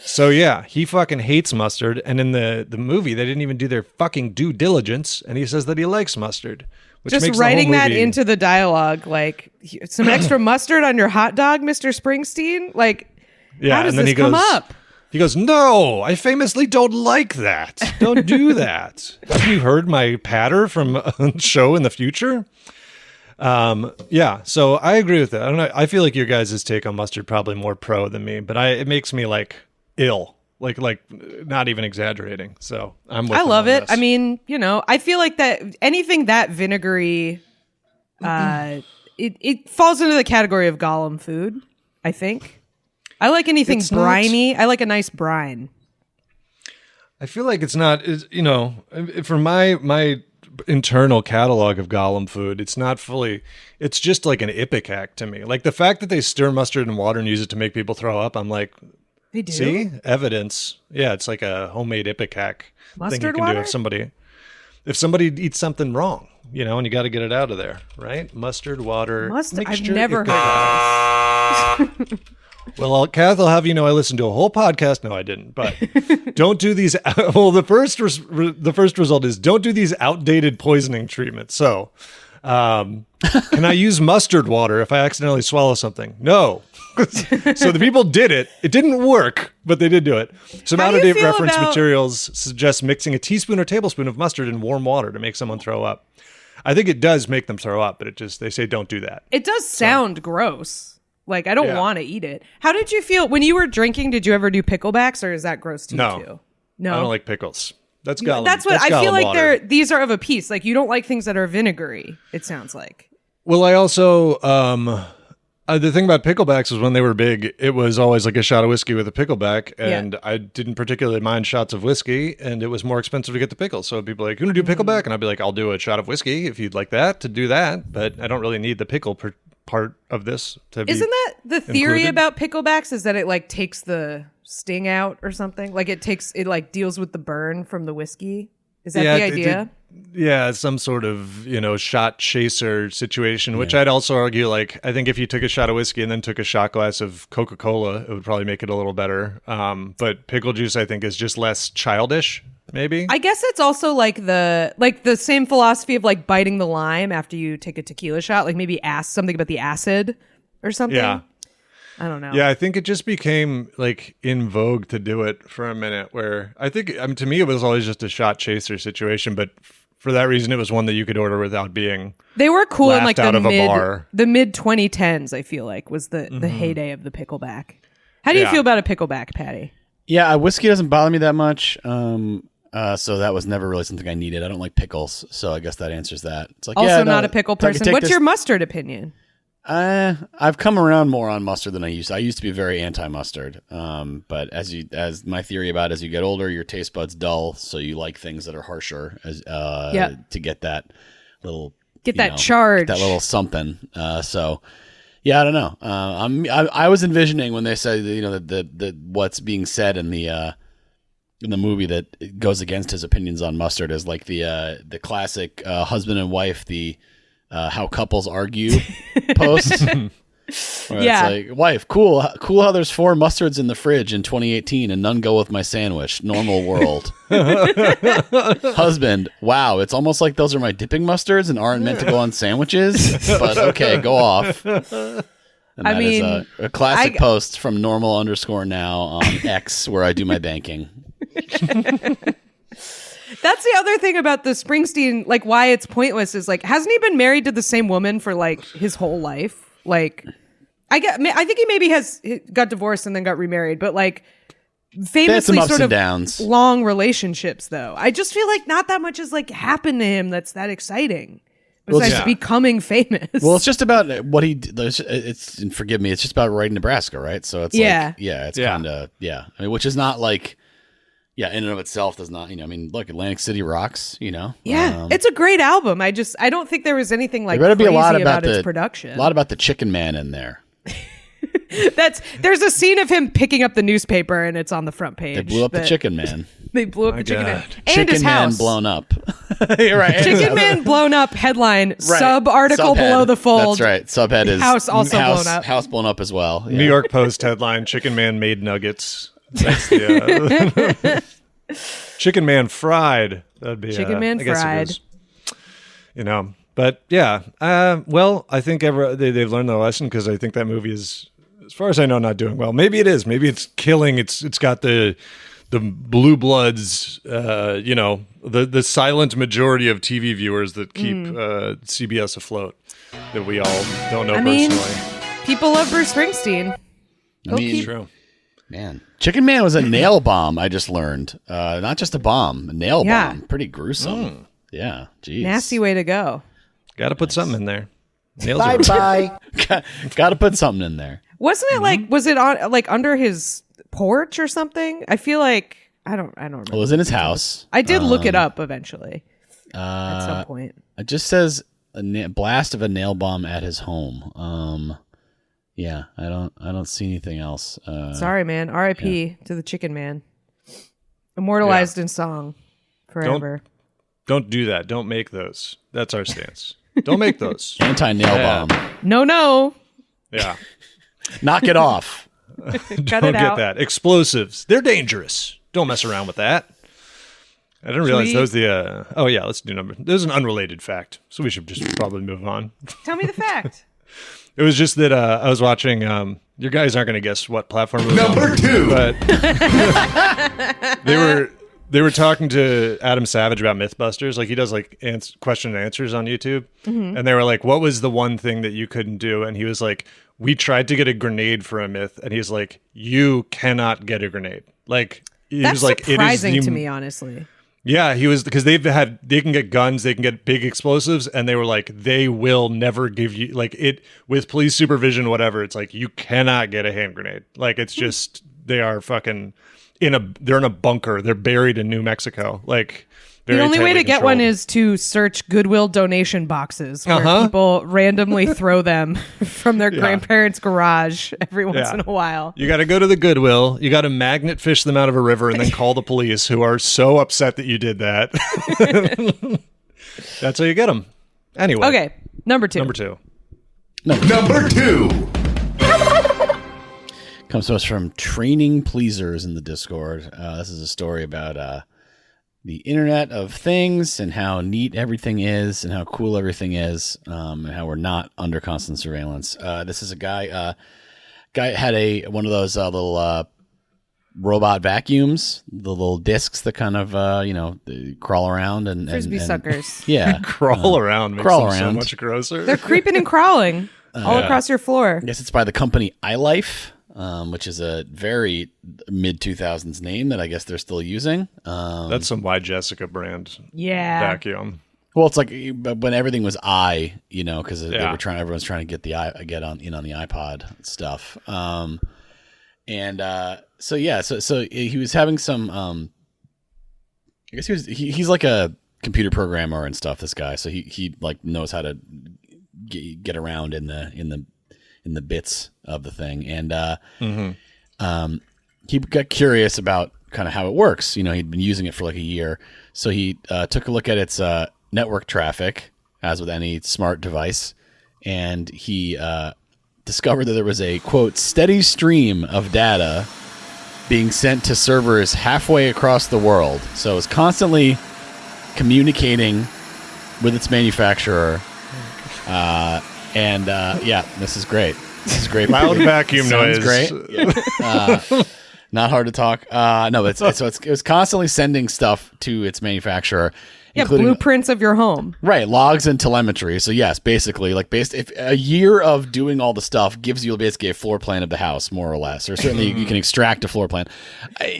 So yeah, he fucking hates mustard. And in the movie, they didn't even do their fucking due diligence. And he says that he likes mustard. Which just makes writing the whole that movie, into the dialogue, like some extra mustard on your hot dog, Mr. Springsteen. Like, yeah, how does and then this come up? He goes, no, I famously don't like that. Don't do that. Have you heard my patter from a show in the future? Yeah, so I agree with that. I don't know. I feel like your guys' take on mustard probably more pro than me, but it makes me like ill, like not even exaggerating. So I love it. I mean, I feel like that anything that vinegary, it falls into the category of Gollum food. I think I like anything briny. I like a nice brine. I feel like it's not. For my internal catalog of Gollum food, it's not fully. It's just like an ipecac to me. Like the fact that they stir mustard in water and use it to make people throw up. I'm like, they do. See evidence. Yeah, it's like a homemade ipecac mustard thing you can water? do if somebody eats something wrong, and you got to get it out of there, right? Mustard water. I've never heard of this. Well, Kath, I'll have you know I listened to a whole podcast. No, I didn't. But don't do these. Well, the first result is don't do these outdated poisoning treatments. So, can I use mustard water if I accidentally swallow something? No. So the people did it. It didn't work, but they did do it. Some out-of-date reference materials suggest mixing a teaspoon or tablespoon of mustard in warm water to make someone throw up. I think it does make them throw up, but they say don't do that. It does sound gross. Like, I don't want to eat it. How did you feel when you were drinking? Did you ever do picklebacks, or is that gross to you too? No, I don't like pickles. That's Gollum. That's what I feel like. These are of a piece. Like, you don't like things that are vinegary. It sounds like. Well, I also the thing about picklebacks was when they were big, it was always like a shot of whiskey with a pickleback, and I didn't particularly mind shots of whiskey, and it was more expensive to get the pickle. So people are like, "You want to do pickleback?" And I'd be like, "I'll do a shot of whiskey if you'd like that to do that, but I don't really need the pickle part of this to be." Isn't that the theory included about picklebacks? Is that it like takes the sting out or something? Like it like deals with the burn from the whiskey? Is that the idea? Yeah, some sort of, shot chaser situation, which I'd also argue, I think if you took a shot of whiskey and then took a shot glass of Coca-Cola, it would probably make it a little better. But pickle juice, I think, is just less childish, maybe. I guess it's also the same philosophy of biting the lime after you take a tequila shot, maybe ask something about the acid or something. Yeah. I don't know. Yeah, I think it just became in vogue to do it for a minute where I think, to me, it was always just a shot chaser situation, but for that reason, it was one that you could order without being They were cool in the mid 2010s, I feel was the heyday of the pickleback. How do you feel about a pickleback, Patty? Yeah, whiskey doesn't bother me that much. So that was never really something I needed. I don't like pickles, so I guess that answers that. It's not a pickle person. What's your mustard opinion? I've come around more on mustard than I used to. I used to be very anti-mustard. But as my theory about as you get older, your taste buds dull, so you like things that are harsher to get that little charge, that little something. So yeah, I don't know. I was envisioning when they said the what's being said in the movie that goes against his opinions on mustard is the classic husband and wife how couples argue post. Yeah. It's wife, cool how there's 4 mustards in the fridge in 2018 and none go with my sandwich. Normal world. Husband, wow, it's almost like those are my dipping mustards and aren't meant to go on sandwiches. But okay, go off. And that is a classic post from normal_now on X where I do my banking. That's the other thing about the Springsteen, why it's pointless is hasn't he been married to the same woman for his whole life? I think he maybe got divorced and then got remarried, but famously some ups sort and of downs. Long relationships though. I just feel not that much has happened to him that's that exciting. Besides becoming famous. Well, it's just about what he. It's and forgive me. It's just about writing Nebraska, right? So it's it's kind of I mean, which is not in and of itself does not. Look, Atlantic City rocks. Yeah, it's a great album. I don't think there was anything there better crazy be a lot about its production. A lot about the Chicken Man in there. There's a scene of him picking up the newspaper and it's on the front page. They blew up the Chicken Man. They blew up the Chicken Man and Chicken his house. Man blown up. You're right. Chicken Man blown up. Headline. Sub article below the fold. That's right. Subhead is house also blown up. House blown up as well. Yeah. New York Post headline: Chicken Man made nuggets. That's the Chicken Man fried. That'd be Chicken Man fried. But yeah. Well, I think they've learned their lesson because I think that movie is, as far as I know, not doing well. Maybe it is. Maybe it's killing. It's got the blue bloods, the silent majority of TV viewers that keep CBS afloat that we all don't know personally. People love Bruce Springsteen. True. Man, Chicken Man was a nail bomb. I just learned, not just a bomb, a nail bomb. Pretty gruesome. Yeah, geez. Nasty way to go. Got to put something in there. Bye. Got to put something in there. Wasn't it was it on under his porch or something? I feel I don't remember. It was in his house. I did look it up eventually. At some point. It just says a blast of a nail bomb at his home. Yeah, I don't see anything else. Sorry, man. R.I.P. to the Chicken Man. Immortalized in song forever. Don't do that. Don't make those. That's our stance. Don't make those. Anti-nail bomb. No. Yeah. Knock it off. Cut Don't it get out. that. Explosives. They're dangerous. Don't mess around with that. I didn't realize those the. Oh yeah, let's do number. There's an unrelated fact, so we should just probably move on. Tell me the fact. It was just that I was watching. Your guys aren't going to guess what platform it was Number on, 2. but they were talking to Adam Savage about MythBusters. He does question and answers on YouTube, and they were like, "What was the one thing that you couldn't do?" And he was like, "We tried to get a granade for a myth," and he's like, "You cannot get a grenade." That's surprising to me, honestly. Yeah, he was, because they can get guns, they can get big explosives, and they were like, they will never give you with police supervision, whatever. It's you cannot get a hand grenade. It's just, they are fucking they're in a bunker. They're buried in New Mexico. The only way to get one is to search Goodwill donation boxes where people randomly throw them from their grandparents' garage every once in a while. You got to go to the Goodwill. You got to magnet fish them out of a river and then call the police, who are so upset that you did that. That's how you get them. Anyway. Okay. Number two. Number two. Comes to us from Training Pleasers in the Discord. This is a story about the Internet of Things and how neat everything is and how cool everything is, and how we're not under constant surveillance. This is a guy had one of those little robot vacuums, the little discs that kind of they crawl around and Frisbee suckers. Yeah, crawl around. Makes them so much grosser. They're creeping and crawling all across your floor. I guess it's by the company iLife. Which is a very mid-2000s name that I guess they're still using. That's some Why Jessica brand vacuum. Well, it's like when everything was because everyone's trying to get on the iPod stuff. So he was having some. I guess he's like a computer programmer and stuff. This guy, so he like knows how to get around in the bits of the thing, and he got curious about kind of how it works. He'd been using it for like a year, so he took a look at its network traffic, as with any smart device, and he discovered that there was a, quote, steady stream of data being sent to servers halfway across the world. So it's constantly communicating with its manufacturer. This is great. This is great. Loud vacuum noise. Great. Yeah. Not hard to talk. It was constantly sending stuff to its manufacturer. Yeah, blueprints of your home. Right, logs and telemetry. So yes, basically, if a year of doing all the stuff gives you basically a floor plan of the house, more or less, or certainly you can extract a floor plan.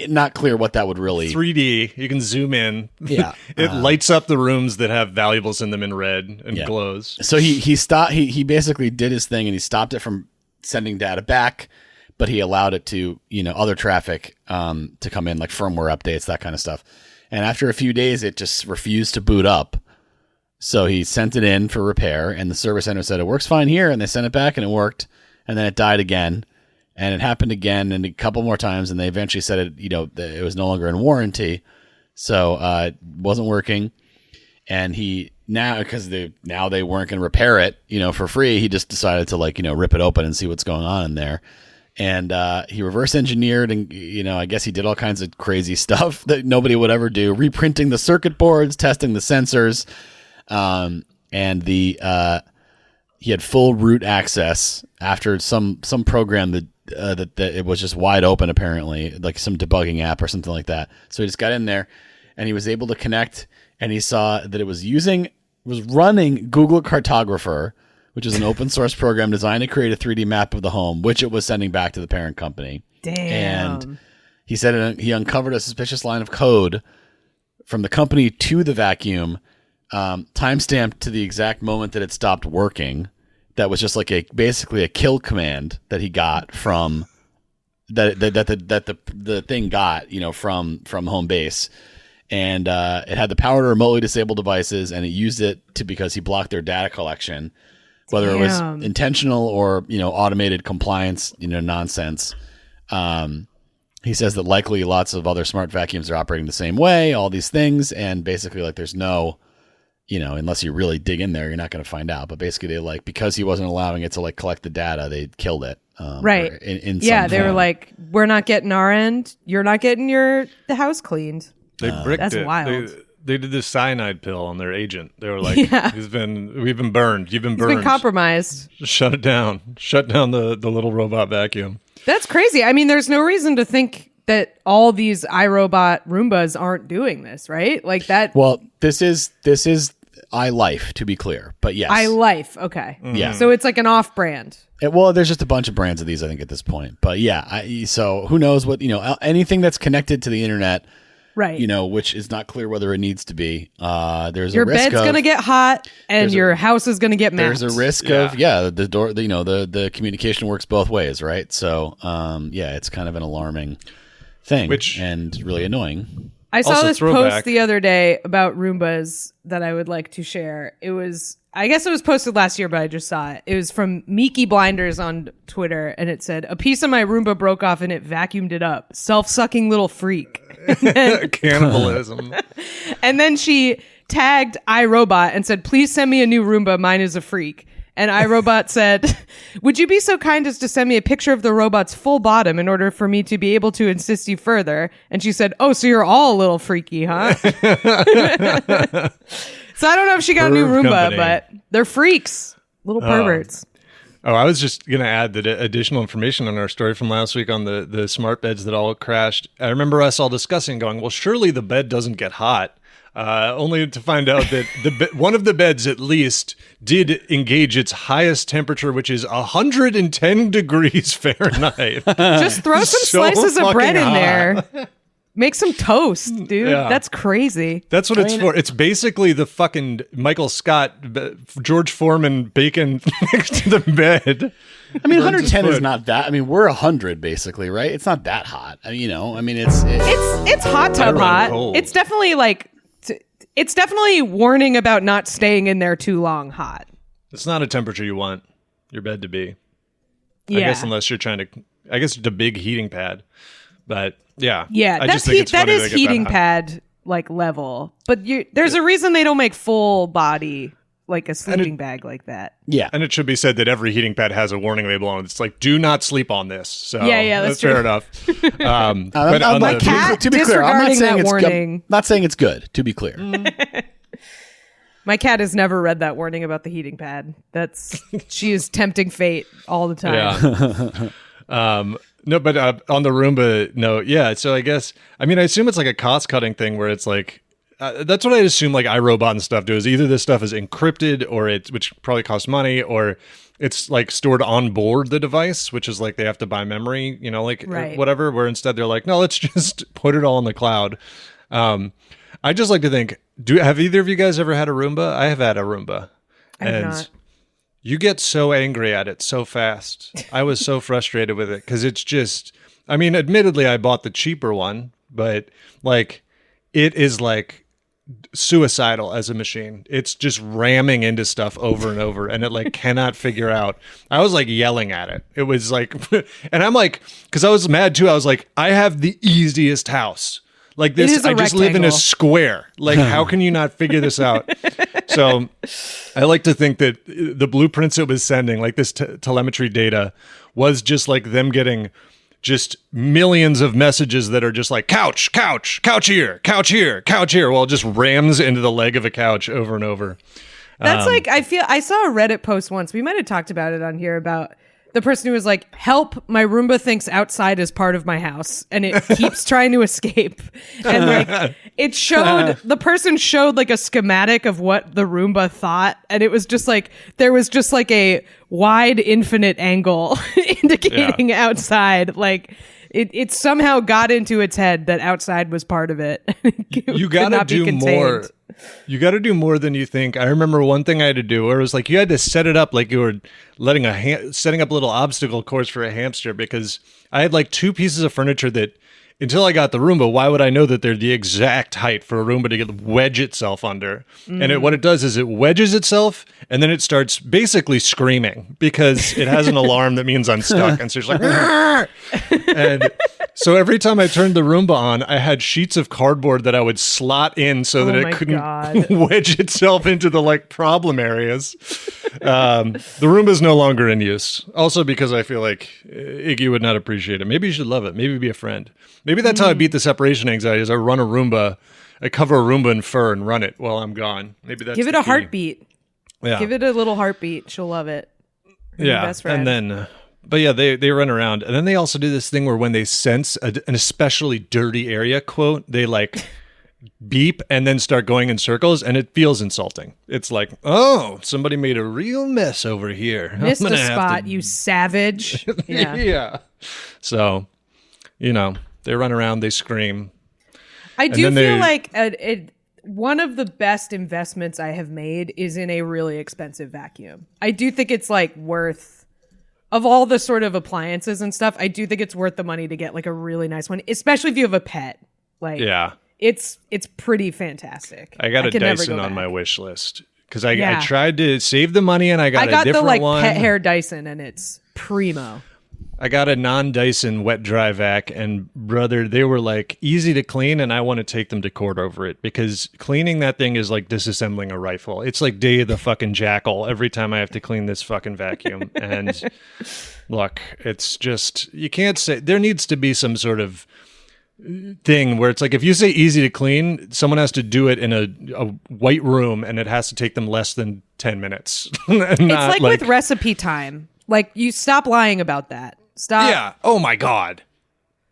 Not clear what that would really 3D. You can zoom in. Yeah, it lights up the rooms that have valuables in them in red and glows. So he stopped. He basically did his thing and he stopped it from sending data back, but he allowed it to other traffic to come in, like firmware updates, that kind of stuff. And after a few days, it just refused to boot up. So he sent it in for repair, and the service center said, it works fine here. And they sent it back, and it worked. And then it died again. And it happened again and a couple more times. And they eventually said it was no longer in warranty. So it wasn't working. And because they weren't going to repair it, for free, he just decided to rip it open and see what's going on in there. And he reverse engineered and, I guess he did all kinds of crazy stuff that nobody would ever do, reprinting the circuit boards, testing the sensors. And he had full root access after some program that it was just wide open, apparently, like some debugging app or something like that. So he just got in there and he was able to connect, and he saw that it was running Google Cartographer, which is an open source program designed to create a 3D map of the home, which it was sending back to the parent company. Damn. And he said he uncovered a suspicious line of code from the company to the vacuum, timestamped to the exact moment that it stopped working. That was just like basically a kill command that he got from that the thing got, from home base. And it had the power to remotely disable devices, and it used it because he blocked their data collection. Whether it was intentional or, automated compliance, nonsense. He says that likely lots of other smart vacuums are operating the same way, all these things. And basically, there's no, unless you really dig in there, you're not going to find out. But basically, because he wasn't allowing it to collect the data, they killed it. Right. They were like, we're not getting our end. You're not getting the house cleaned. They bricked that's it. Wild. They did this cyanide pill on their agent. They were like, we've been burned. You've been burned. He's been compromised. Shut it down. Shut down the little robot vacuum. That's crazy. I mean, there's no reason to think that all these iRobot Roombas aren't doing this, right? Like that. Well, this is iLife, to be clear. But yes. iLife. Okay. Mm-hmm. Yeah. So it's like an off brand. There's just a bunch of brands of these, I think, at this point. But yeah, so who knows what, anything that's connected to the internet. Right. Which is not clear whether it needs to be. There's your a risk bed's going to get hot and your house is going to get mapped. There's a risk of the door, the communication works both ways, right? So, it's kind of an alarming thing and really annoying. I saw Also, this throwback. post the other day about Roombas that I would like to share. I guess it was posted last year, but I just saw it. It was from Meeky Blinders on Twitter, and it said, "A piece of my Roomba broke off and it vacuumed it up. Self-sucking little freak." Cannibalism. And then she tagged iRobot and said, "Please send me a new Roomba. Mine is a freak." And iRobot said, "Would you be so kind as to send me a picture of the robot's full bottom in order for me to be able to insist you further?" And she said, "Oh, so you're all a little freaky, huh?" So I don't know if she got a new Perv Roomba, company. but they're freaks. Little perverts. Oh, I was just going to add that additional information on our story from last week on the smart beds that all crashed. I remember us all discussing going, well, surely the bed doesn't get hot. Only to find out that one of the beds at least did engage its highest temperature, which is 110 degrees Fahrenheit. Just throw some So slices of bread in fucking there. Make some toast, dude. Yeah. That's crazy. That's what it's for. It's basically the fucking Michael Scott, George Foreman bacon next to the bed. I mean, 110 is not that. I mean, we're 100 basically, right? It's not that hot. I mean, It's hot tub hot. cold. It's definitely it's definitely warning about not staying in there too long hot. It's not a temperature you want your bed to be. Yeah. I guess unless you're trying to, I guess it's a big heating pad. But yeah. Yeah, I just that's think it's that funny is they get heating hot. pad like level. But there's a reason they don't make full body like a sleeping bag like that. yeah. And it should be said that every heating pad has a warning label on it. It's like, do not sleep on this. So Yeah, that's fair true. enough. But on my the- cat to be clear, I'm not disregarding saying that it's warning. not saying it's good. To be clear, My cat has never read that warning about the heating pad. She is tempting fate all the time. Yeah. No, but on the Roomba, no, yeah. So I guess, I assume it's like a cost cutting thing where it's like, that's what I assume like iRobot and stuff do is either this stuff is encrypted or which probably costs money, or it's like stored on board the device, which is like they have to buy memory, Right. whatever, where instead they're like, no, let's just put it all in the cloud. I just like to think, have either of you guys ever had a Roomba? I have had a Roomba. I have not. You get so angry at it so fast. I was so frustrated with it because it's just, admittedly, I bought the cheaper one, but like it is like suicidal as a machine. It's just ramming into stuff over and over and it like cannot figure out. I was like yelling at it. It was like, and I'm like, because I was mad too. I was like, I have the easiest house. Like this, is a I just live in a rectangle. square. Like, how can you not figure this out? So I like to think that the blueprints it was sending, like this telemetry data, was just like them getting just millions of messages that are just like couch, couch, couch here, couch here, couch here. Well, it just rams into the leg of a couch over and over. That's like, I saw a Reddit post once. We might have talked about it on here about the person who was like, help, my Roomba thinks outside is part of my house and it keeps trying to escape. And like, the person showed like a schematic of what the Roomba thought. And it was just like, there was just like a wide infinite angle indicating outside. Like it somehow got into its head that outside was part of it. You got to do more. You got to do more than you think. I remember one thing I had to do where it was like you had to set it up like you were setting up a little obstacle course for a hamster, because I had like two pieces of furniture that until I got the Roomba, why would I know that they're the exact height for a Roomba to wedge itself under? And what it does is it wedges itself and then it starts basically screaming because it has an alarm that means I'm stuck. And so it's like, "Arr!" And so every time I turned the Roomba on, I had sheets of cardboard that I would slot in so that Oh it my couldn't God. wedge itself into the like problem areas. The Roomba is no longer in use. Also because I feel like Iggy would not appreciate it. Maybe you should love it. Maybe be a friend. Maybe that's how I beat the separation anxiety is I run a Roomba, I cover a Roomba in fur and run it while I'm gone. Maybe that's Give it the a key. heartbeat. Yeah. Give it a little heartbeat. She'll love it. Your Yeah. best friend. And then, but yeah, they run around. And then they also do this thing where when they sense an especially dirty area, quote, they like beep and then start going in circles, and it feels insulting. It's like, oh, somebody made a real mess over here. Missed I'm a gonna have spot, to- you savage. Yeah. Yeah. So, they run around, they scream. I do then feel they- like one of the best investments I have made is in a really expensive vacuum. I do think it's like worth, of all the sort of appliances and stuff, I do think it's worth the money to get like a really nice one, especially if you have a pet. Like, Yeah. it's pretty fantastic. I got a can never Dyson go on back. my wish list because I tried to save the money and I got the a different one. pet hair Dyson and it's primo. I got a non-Dyson wet dry vac, and brother, they were like easy to clean, and I want to take them to court over it because cleaning that thing is like disassembling a rifle. It's like Day of the fucking Jackal every time I have to clean this fucking vacuum. And look, it's just, you can't say, there needs to be some sort of thing where it's like if you say easy to clean, someone has to do it in a white room, and it has to take them less than 10 minutes. It's like with recipe time. Like, you stop lying about that. Stop. Yeah. Oh my God.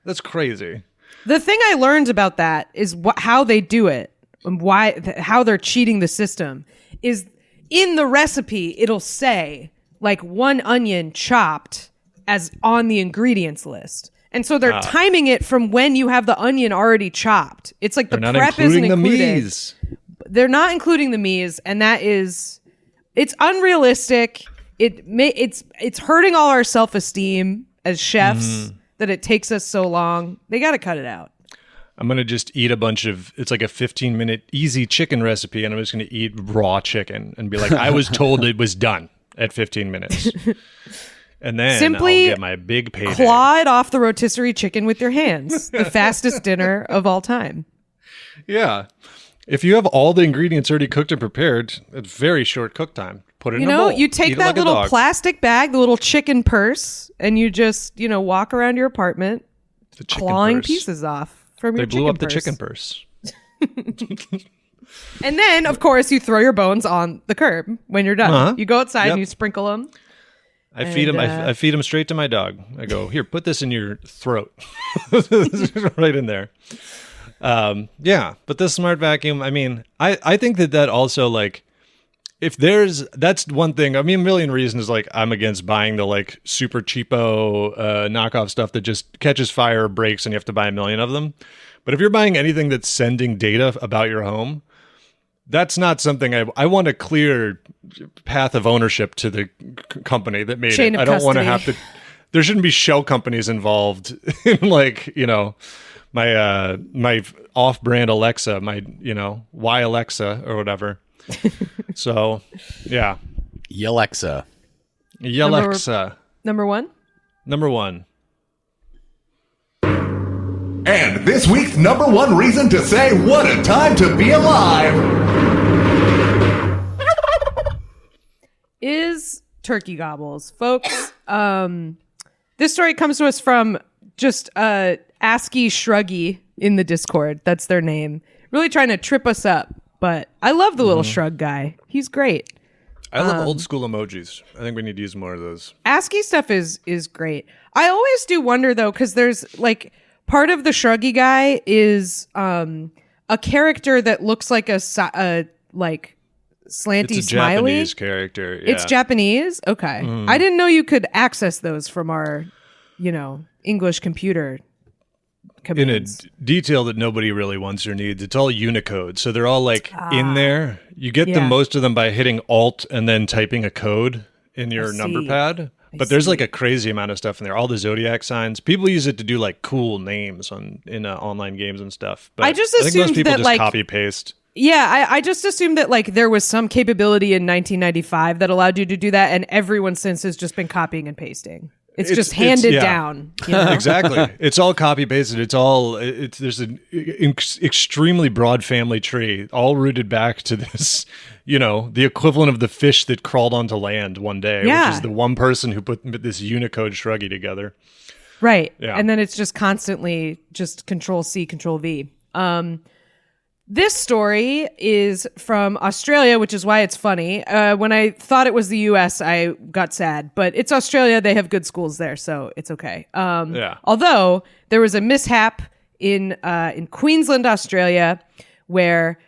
That's crazy. The thing I learned about that is how they do it and how they're cheating the system is in the recipe, it'll say like 1 onion chopped as on the ingredients list. And so they're timing it from when you have the onion already chopped. It's like the prep isn't included. They're not including the mies, and it's unrealistic. It's hurting all our self-esteem as chefs that it takes us so long. They got to cut it out. I'm going to just eat it's like a 15-minute easy chicken recipe, and I'm just going to eat raw chicken and be like, I was told it was done at 15 minutes. And then simply I'll get my big payday. Claw it off the rotisserie chicken with your hands. The fastest dinner of all time. Yeah. If you have all the ingredients already cooked and prepared, it's very short cook time. Put it in a bowl. You take that little plastic bag, the little chicken purse, and you just, walk around your apartment clawing pieces off from your chicken purse. They blew up the chicken purse. And then, of course, you throw your bones on the curb when you're done. Uh-huh. You go outside and you sprinkle them. I feed them straight to my dog. I go, here, put this in your throat. Right in there. But this smart vacuum, I mean, I think that also, like, that's one thing. I mean, a million reasons, like, I'm against buying the, like, super cheapo knockoff stuff that just catches fire or breaks and you have to buy a million of them. But if you're buying anything that's sending data about your home, that's not something I want a clear path of ownership to the company that made it. I don't want to have to, there shouldn't be shell companies involved in, like, my off-brand Alexa, my, Y Alexa or whatever. So, yeah. Yalexa. Number one? Number one. And this week's number one reason to say what a time to be alive is turkey gobbles. Folks, this story comes to us from just ASCII Shruggy in the Discord. That's their name. Really trying to trip us up. But I love the little shrug guy. He's great. I love old school emojis. I think we need to use more of those. ASCII stuff is great. I always do wonder, though, because there's, like, part of the shruggy guy is a character that looks like a like slanty it's a smiley. Japanese character. Yeah. It's Japanese? Okay. I didn't know you could access those from our, English computer commands. In a detail that nobody really wants or needs. It's all Unicode. So they're all like in there. You get most of them by hitting Alt and then typing a code in your number pad. But there's like a crazy amount of stuff in there. All the zodiac signs. People use it to do like cool names in online games and stuff. But I just think most assumed people that, just like, copy paste. Yeah, I just assumed that, like, there was some capability in 1995 that allowed you to do that, and everyone since has just been copying and pasting. It's just handed down. Exactly. It's all copy pasted. There's an extremely broad family tree, all rooted back to this, the equivalent of the fish that crawled onto land one day, which is the one person who put this Unicode shruggy together. Right. Yeah. And then it's just constantly just Control C, Control V. This story is from Australia, which is why it's funny. When I thought it was the US, I got sad, but it's Australia. They have good schools there, so it's okay. Although there was a mishap in Queensland, Australia, where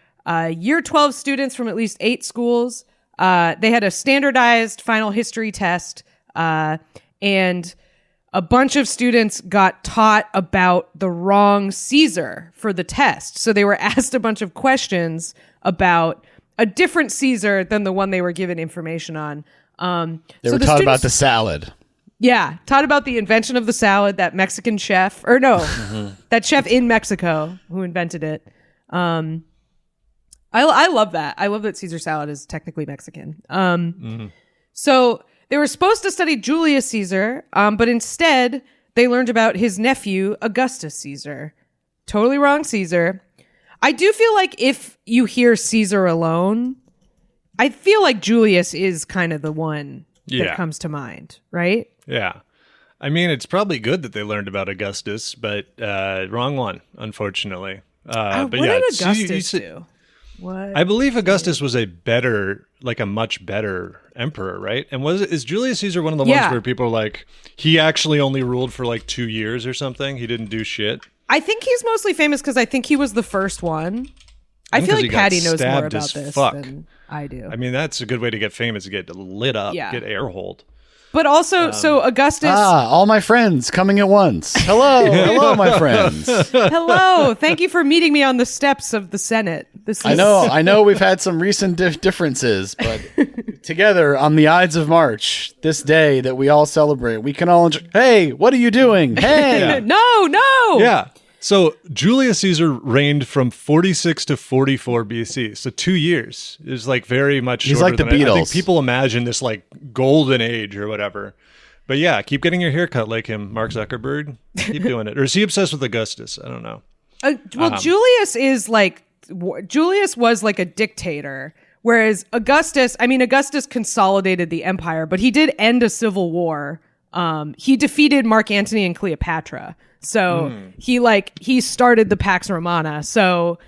year 12 students from at least 8 schools, they had a standardized final history test, and a bunch of students got taught about the wrong Caesar for the test. So they were asked a bunch of questions about a different Caesar than the one they were given information on. They were taught about the salad. Yeah, taught about the invention of the salad, that Mexican chef, that chef in Mexico who invented it. I love that. I love that Caesar salad is technically Mexican. So they were supposed to study Julius Caesar, but instead they learned about his nephew, Augustus Caesar. Totally wrong Caesar. I do feel like if you hear Caesar alone, I feel like Julius is kind of the one that comes to mind, right? Yeah. I mean, it's probably good that they learned about Augustus, but wrong one, unfortunately. But what did Augustus do? What? I believe Augustus was a much better emperor, right? And is Julius Caesar one of the ones where people are like, he actually only ruled for like 2 years or something? He didn't do shit? I think he's mostly famous because I think he was the first one. I feel like Patty knows more about this than I do. I mean, that's a good way to get famous, to get lit up, get air holed. But also, so Augustus... all my friends coming at once. Hello. Hello, my friends. Hello. Thank you for meeting me on the steps of the Senate. I know we've had some recent differences, but together on the Ides of March, this day that we all celebrate, we can all... Hey, what are you doing? Hey! No! Yeah. So Julius Caesar reigned from 46 to 44 BC. So 2 years is like very much He's shorter like the than Beatles. I think people imagine this like golden age or whatever. But yeah, keep getting your hair cut like him, Mark Zuckerberg. Keep doing it. Or is he obsessed with Augustus? I don't know. Julius was like a dictator, whereas Augustus consolidated the empire, but he did end a civil war. He defeated Mark Antony and Cleopatra. So he started the Pax Romana. So,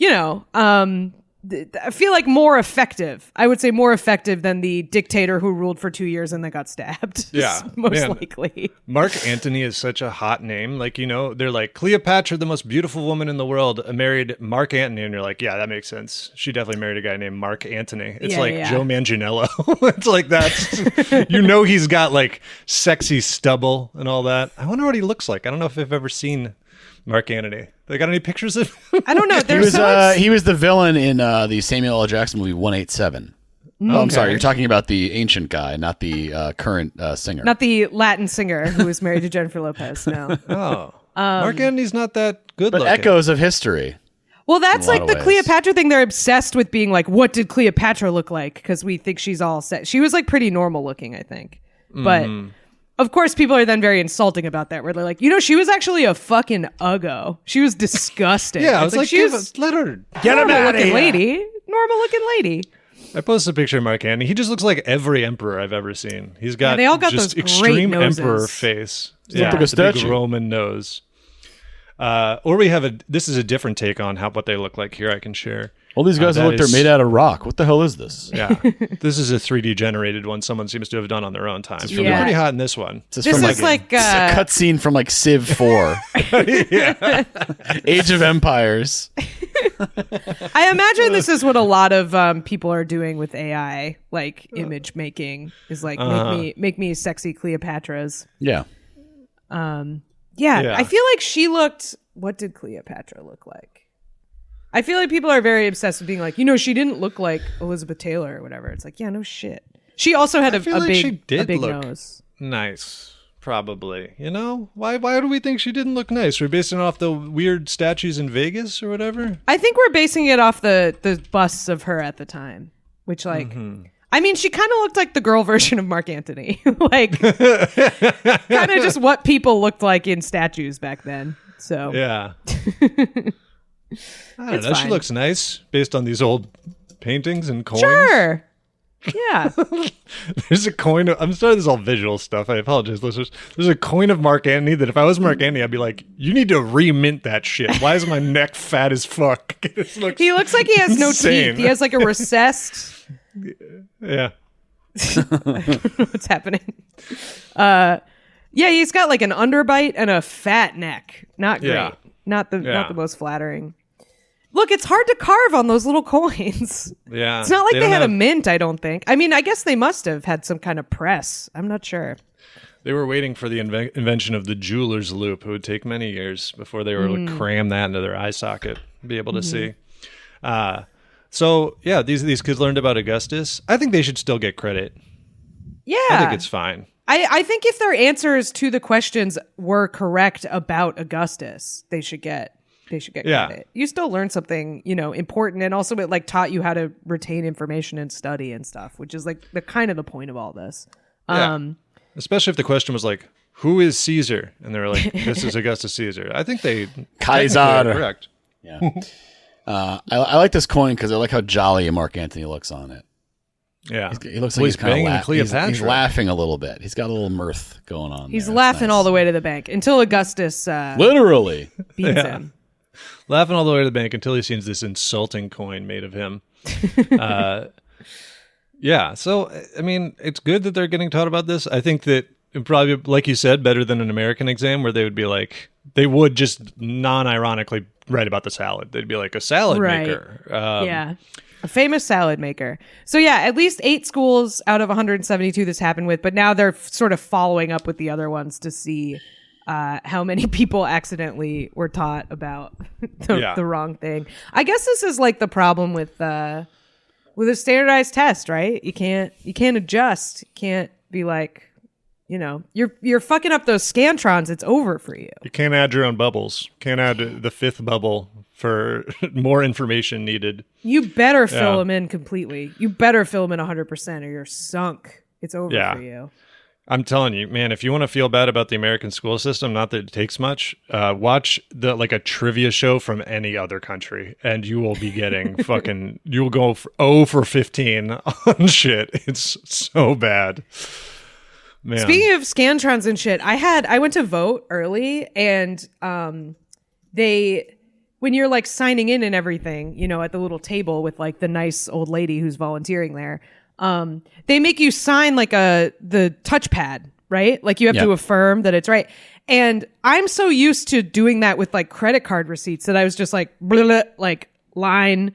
I feel like more effective. I would say more effective than the dictator who ruled for 2 years and then got stabbed. Yeah. Most likely. Mark Antony is such a hot name. Like, they're like, Cleopatra, the most beautiful woman in the world, married Mark Antony. And you're like, yeah, that makes sense. She definitely married a guy named Mark Antony. It's Joe Manganiello. It's like that's, he's got like sexy stubble and all that. I wonder what he looks like. I don't know if I've ever seen Mark Antony. They got any pictures of him? I don't know. He was the villain in the Samuel L. Jackson movie 187. Oh, I'm sorry. You're talking about the ancient guy, not the current singer. Not the Latin singer who was married to Jennifer Lopez. No. Oh. Mark Antony's not that good but looking. Echoes of history. Well, that's like the Cleopatra thing. They're obsessed with being like, what did Cleopatra look like? Because we think she's all set. She was like pretty normal looking, I think. But... Of course, people are then very insulting about that, where they're like, she was actually a fucking uggo. She was disgusting. Yeah, I was like, let her get him out of here. Normal looking lady. I posted a picture of Mark Antony. He just looks like every emperor I've ever seen. He's got, they all got just those extreme great noses. Emperor face. Like a the statue. big Roman nose. Or we have this is a different take on what they look like here. I can share. All these guys look they're made out of rock. What the hell is this? Yeah, this is a 3D generated one. Someone seems to have done on their own time. They're pretty hot in this one. This is like a cutscene from like Civ 4. Age of Empires. I imagine this is what a lot of people are doing with AI, like image making, is like make me sexy Cleopatras. Yeah. I feel like she looked. What did Cleopatra look like? I feel like people are very obsessed with being like, she didn't look like Elizabeth Taylor or whatever. It's like, yeah, no shit. She also had a big nose. Nice, probably. Why do we think she didn't look nice? We're basing it off the weird statues in Vegas or whatever? I think we're basing it off the busts of her at the time, which like... I mean, she kind of looked like the girl version of Mark Antony. Like, kind of just what people looked like in statues back then. So yeah. I don't know. She looks nice based on these old paintings and coins. Sure. Yeah. There's a coin. I'm sorry, this is all visual stuff. I apologize, listeners. There's a coin of Mark Antony that if I was Mark Antony, I'd be like, you need to remint that shit. Why is my neck fat as fuck? He looks like he has no teeth. He has like a recessed. Yeah. I don't know what's happening. He's got like an underbite and a fat neck. Not great. Yeah. Not the most flattering. Look, it's hard to carve on those little coins. Yeah. It's not like they had a mint, I don't think. I mean, I guess they must have had some kind of press. I'm not sure. They were waiting for the invention of the jeweler's loop. It would take many years before they were able to cram that into their eye socket, be able to see. So, yeah, these kids learned about Augustus. I think they should still get credit. Yeah. I think it's fine. I think if their answers to the questions were correct about Augustus, they should get they should get credit. You still learn something, important, and also it like taught you how to retain information and study and stuff, which is like the kind of the point of all this. Especially if the question was like, who is Caesar? And they were like, this is Augustus Caesar. I think they Kaiser. Correct. Yeah. I like this coin because I like how jolly Mark Antony looks on it. Yeah. He looks like he's kind of he's laughing a little bit. He's got a little mirth going on. He's laughing all the way to the bank until Augustus literally beats him. Laughing all the way to the bank until he sees this insulting coin made of him. Yeah. So, I mean, it's good that they're getting taught about this. I think that it probably, like you said, better than an American exam where they would be like, they would just non-ironically write about the salad. They'd be like a salad maker. A famous salad maker. So yeah, at least 8 schools out of 172 this happened with, but now they're sort of following up with the other ones to see how many people accidentally were taught about the wrong thing. I guess this is like the problem with a standardized test, right? You can't adjust. You can't be like, you're fucking up those scantrons. It's over for you. You can't add your own bubbles. Can't add the 5th bubble for more information needed. You better fill them in completely. You better fill them in 100% or you're sunk. It's over for you. I'm telling you, man, if you want to feel bad about the American school system, not that it takes much, watch a trivia show from any other country and you will be getting you'll go 0 for 15 on shit. It's so bad. Man. Speaking of scantrons and shit, I went to vote early and when you're like signing in and everything, at the little table with like the nice old lady who's volunteering there, they make you sign like the touchpad, right? Like you have to affirm that it's right. And I'm so used to doing that with like credit card receipts that I was just like, blah, blah, like line.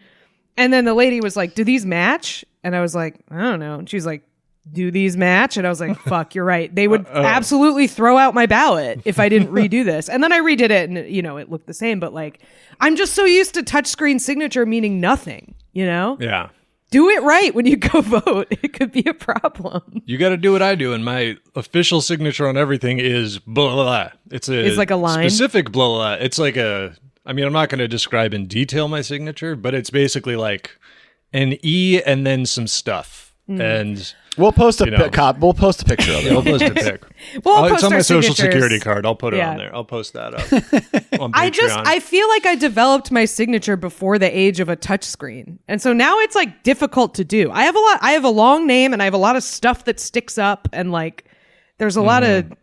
And then the lady was like, do these match? And I was like, I don't know. And she was like, do these match? And I was like, fuck, you're right. They would absolutely throw out my ballot if I didn't redo this. And then I redid it and, it looked the same. But like, I'm just so used to touchscreen signature meaning nothing, Yeah. Do it right when you go vote. It could be a problem. You got to do what I do. And my official signature on everything is blah, blah, blah. It's like a line. Specific blah, blah, blah. It's like I'm not going to describe in detail my signature, but it's basically like an E and then some stuff. And we'll post a we'll post a picture of it. We'll post a pic. It's on my social security card. I'll put it on there. I'll post that up on Patreon. I feel like I developed my signature before the age of a touchscreen. And so now it's like difficult to do. I have a long name and I have a lot of stuff that sticks up and like there's a lot of,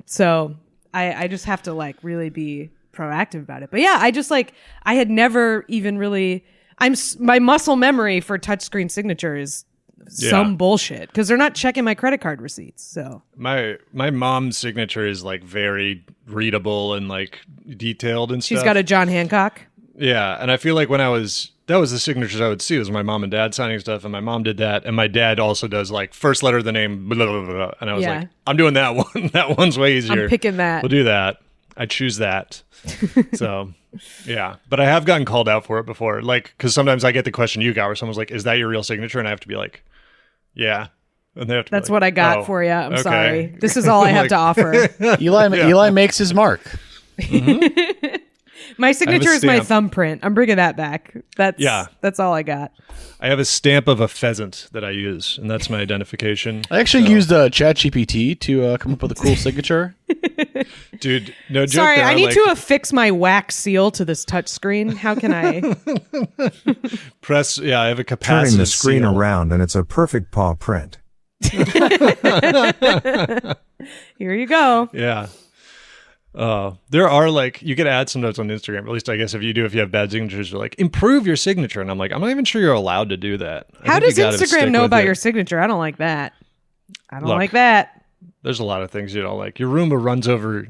so I just have to like really be proactive about it. But yeah, I had never even really my muscle memory for touchscreen signature is some bullshit because they're not checking my credit card receipts. So my mom's signature is like very readable and like detailed and stuff. She's got a John Hancock. Yeah, and I feel like that was the signatures I would see was my mom and dad signing stuff, and my mom did that, and my dad also does like first letter of the name, blah, blah, blah, blah. And I was like, I'm doing that one. That one's way easier. I'm picking that. We'll do that. I choose that. So. Yeah, but I have gotten called out for it before, like because sometimes I get the question you got where someone's like, "Is that your real signature?" And I have to be like, "Yeah," and they have to. That's what I got for you. I'm sorry. This is all I have to offer. Eli makes his mark. Mm-hmm. My signature is my thumbprint. I'm bringing that back. That's all I got. I have a stamp of a pheasant that I use, and that's my identification. I actually used ChatGPT to come up with a cool signature. Dude, no joke. Sorry, I need to affix my wax seal to this touch screen. How can I? Press, I have a capacitive Turning the screen seal. around, and it's a perfect paw print. Here you go. Yeah. There are like, you could add some notes on Instagram, at least I guess if you have bad signatures, you're like, improve your signature. And I'm like, I'm not even sure you're allowed to do that. How does Instagram know about your signature? I don't like that. Like that. There's a lot of things you don't like. Your Roomba runs over.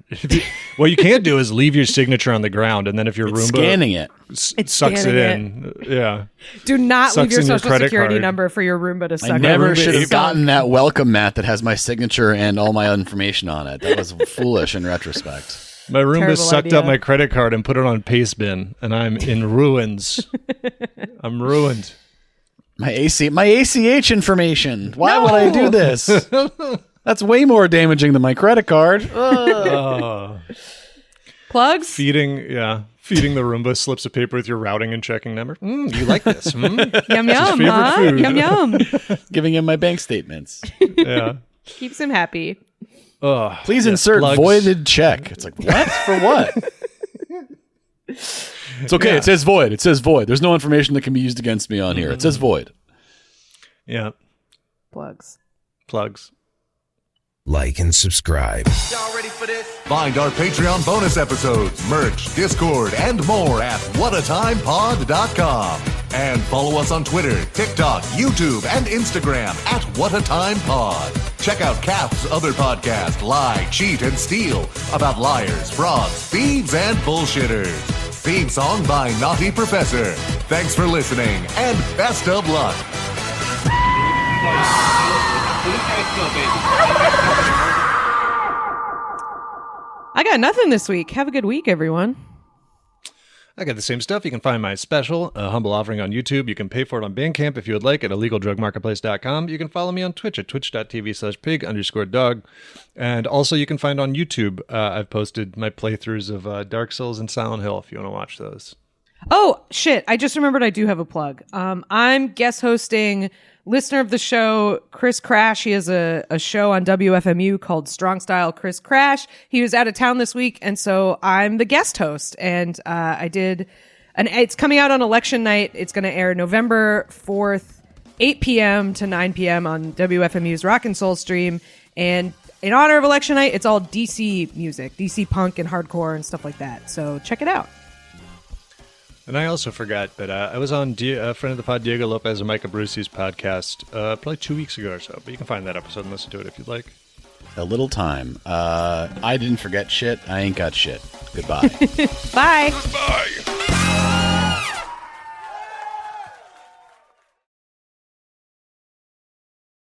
What you can't do is leave your signature on the ground, and then if your Roomba scanning it, sucks it in. Yeah. Do not leave your social security number for your Roomba to suck. I never should have gotten that welcome mat that has my signature and all my information on it. That was foolish in retrospect. My Roomba sucked up my credit card and put it on Pastebin, and I'm in ruins. I'm ruined. My ACH information. Why would I do this? That's way more damaging than my credit card. Plugs? Feeding Feeding the Roomba slips of paper with your routing and checking number. You like this? Yum yum, huh? Food. Yum yum. Giving him my bank statements. Yeah. Keeps him happy. Please insert voided check. It's like, what? For what? It's okay. Yeah. It says void. It says void. There's no information that can be used against me on here. It says void. Yeah. Plugs. Like and subscribe. Y'all ready for this? Find our Patreon bonus episodes, merch, Discord, and more at whatatimepod.com. And follow us on Twitter, TikTok, YouTube, and Instagram at whatatimepod. Check out Kath's other podcast, Lie, Cheat, and Steal, about liars, frauds, thieves, and bullshitters. Theme song by Naughty Professor. Thanks for listening, and best of luck. I got nothing this week. Have a good week, everyone. I got the same stuff. You can find my special, A Humble Offering, on YouTube. You can pay for it on Bandcamp if you would like at illegaldrugmarketplace.com. You can follow me on Twitch at twitch.tv/pig_dog. And also you can find on YouTube, I've posted my playthroughs of Dark Souls and Silent Hill if you want to watch those. Oh, shit. I just remembered I do have a plug. I'm guest hosting listener of the show, Chris Crash. He has a show on WFMU called Strong Style Chris Crash. He was out of town this week, and so I'm the guest host. And it's coming out on election night. It's going to air November 4th, 8 p.m. to 9 p.m. on WFMU's Rock and Soul stream. And in honor of election night, it's all DC music, DC punk and hardcore and stuff like that. So check it out. And I also forgot, but I was on a friend of the pod, Diego Lopez and Micah Brucey's podcast probably 2 weeks ago or so. But you can find that episode and listen to it if you'd like. A little time. I didn't forget shit. I ain't got shit. Goodbye. Bye. Goodbye.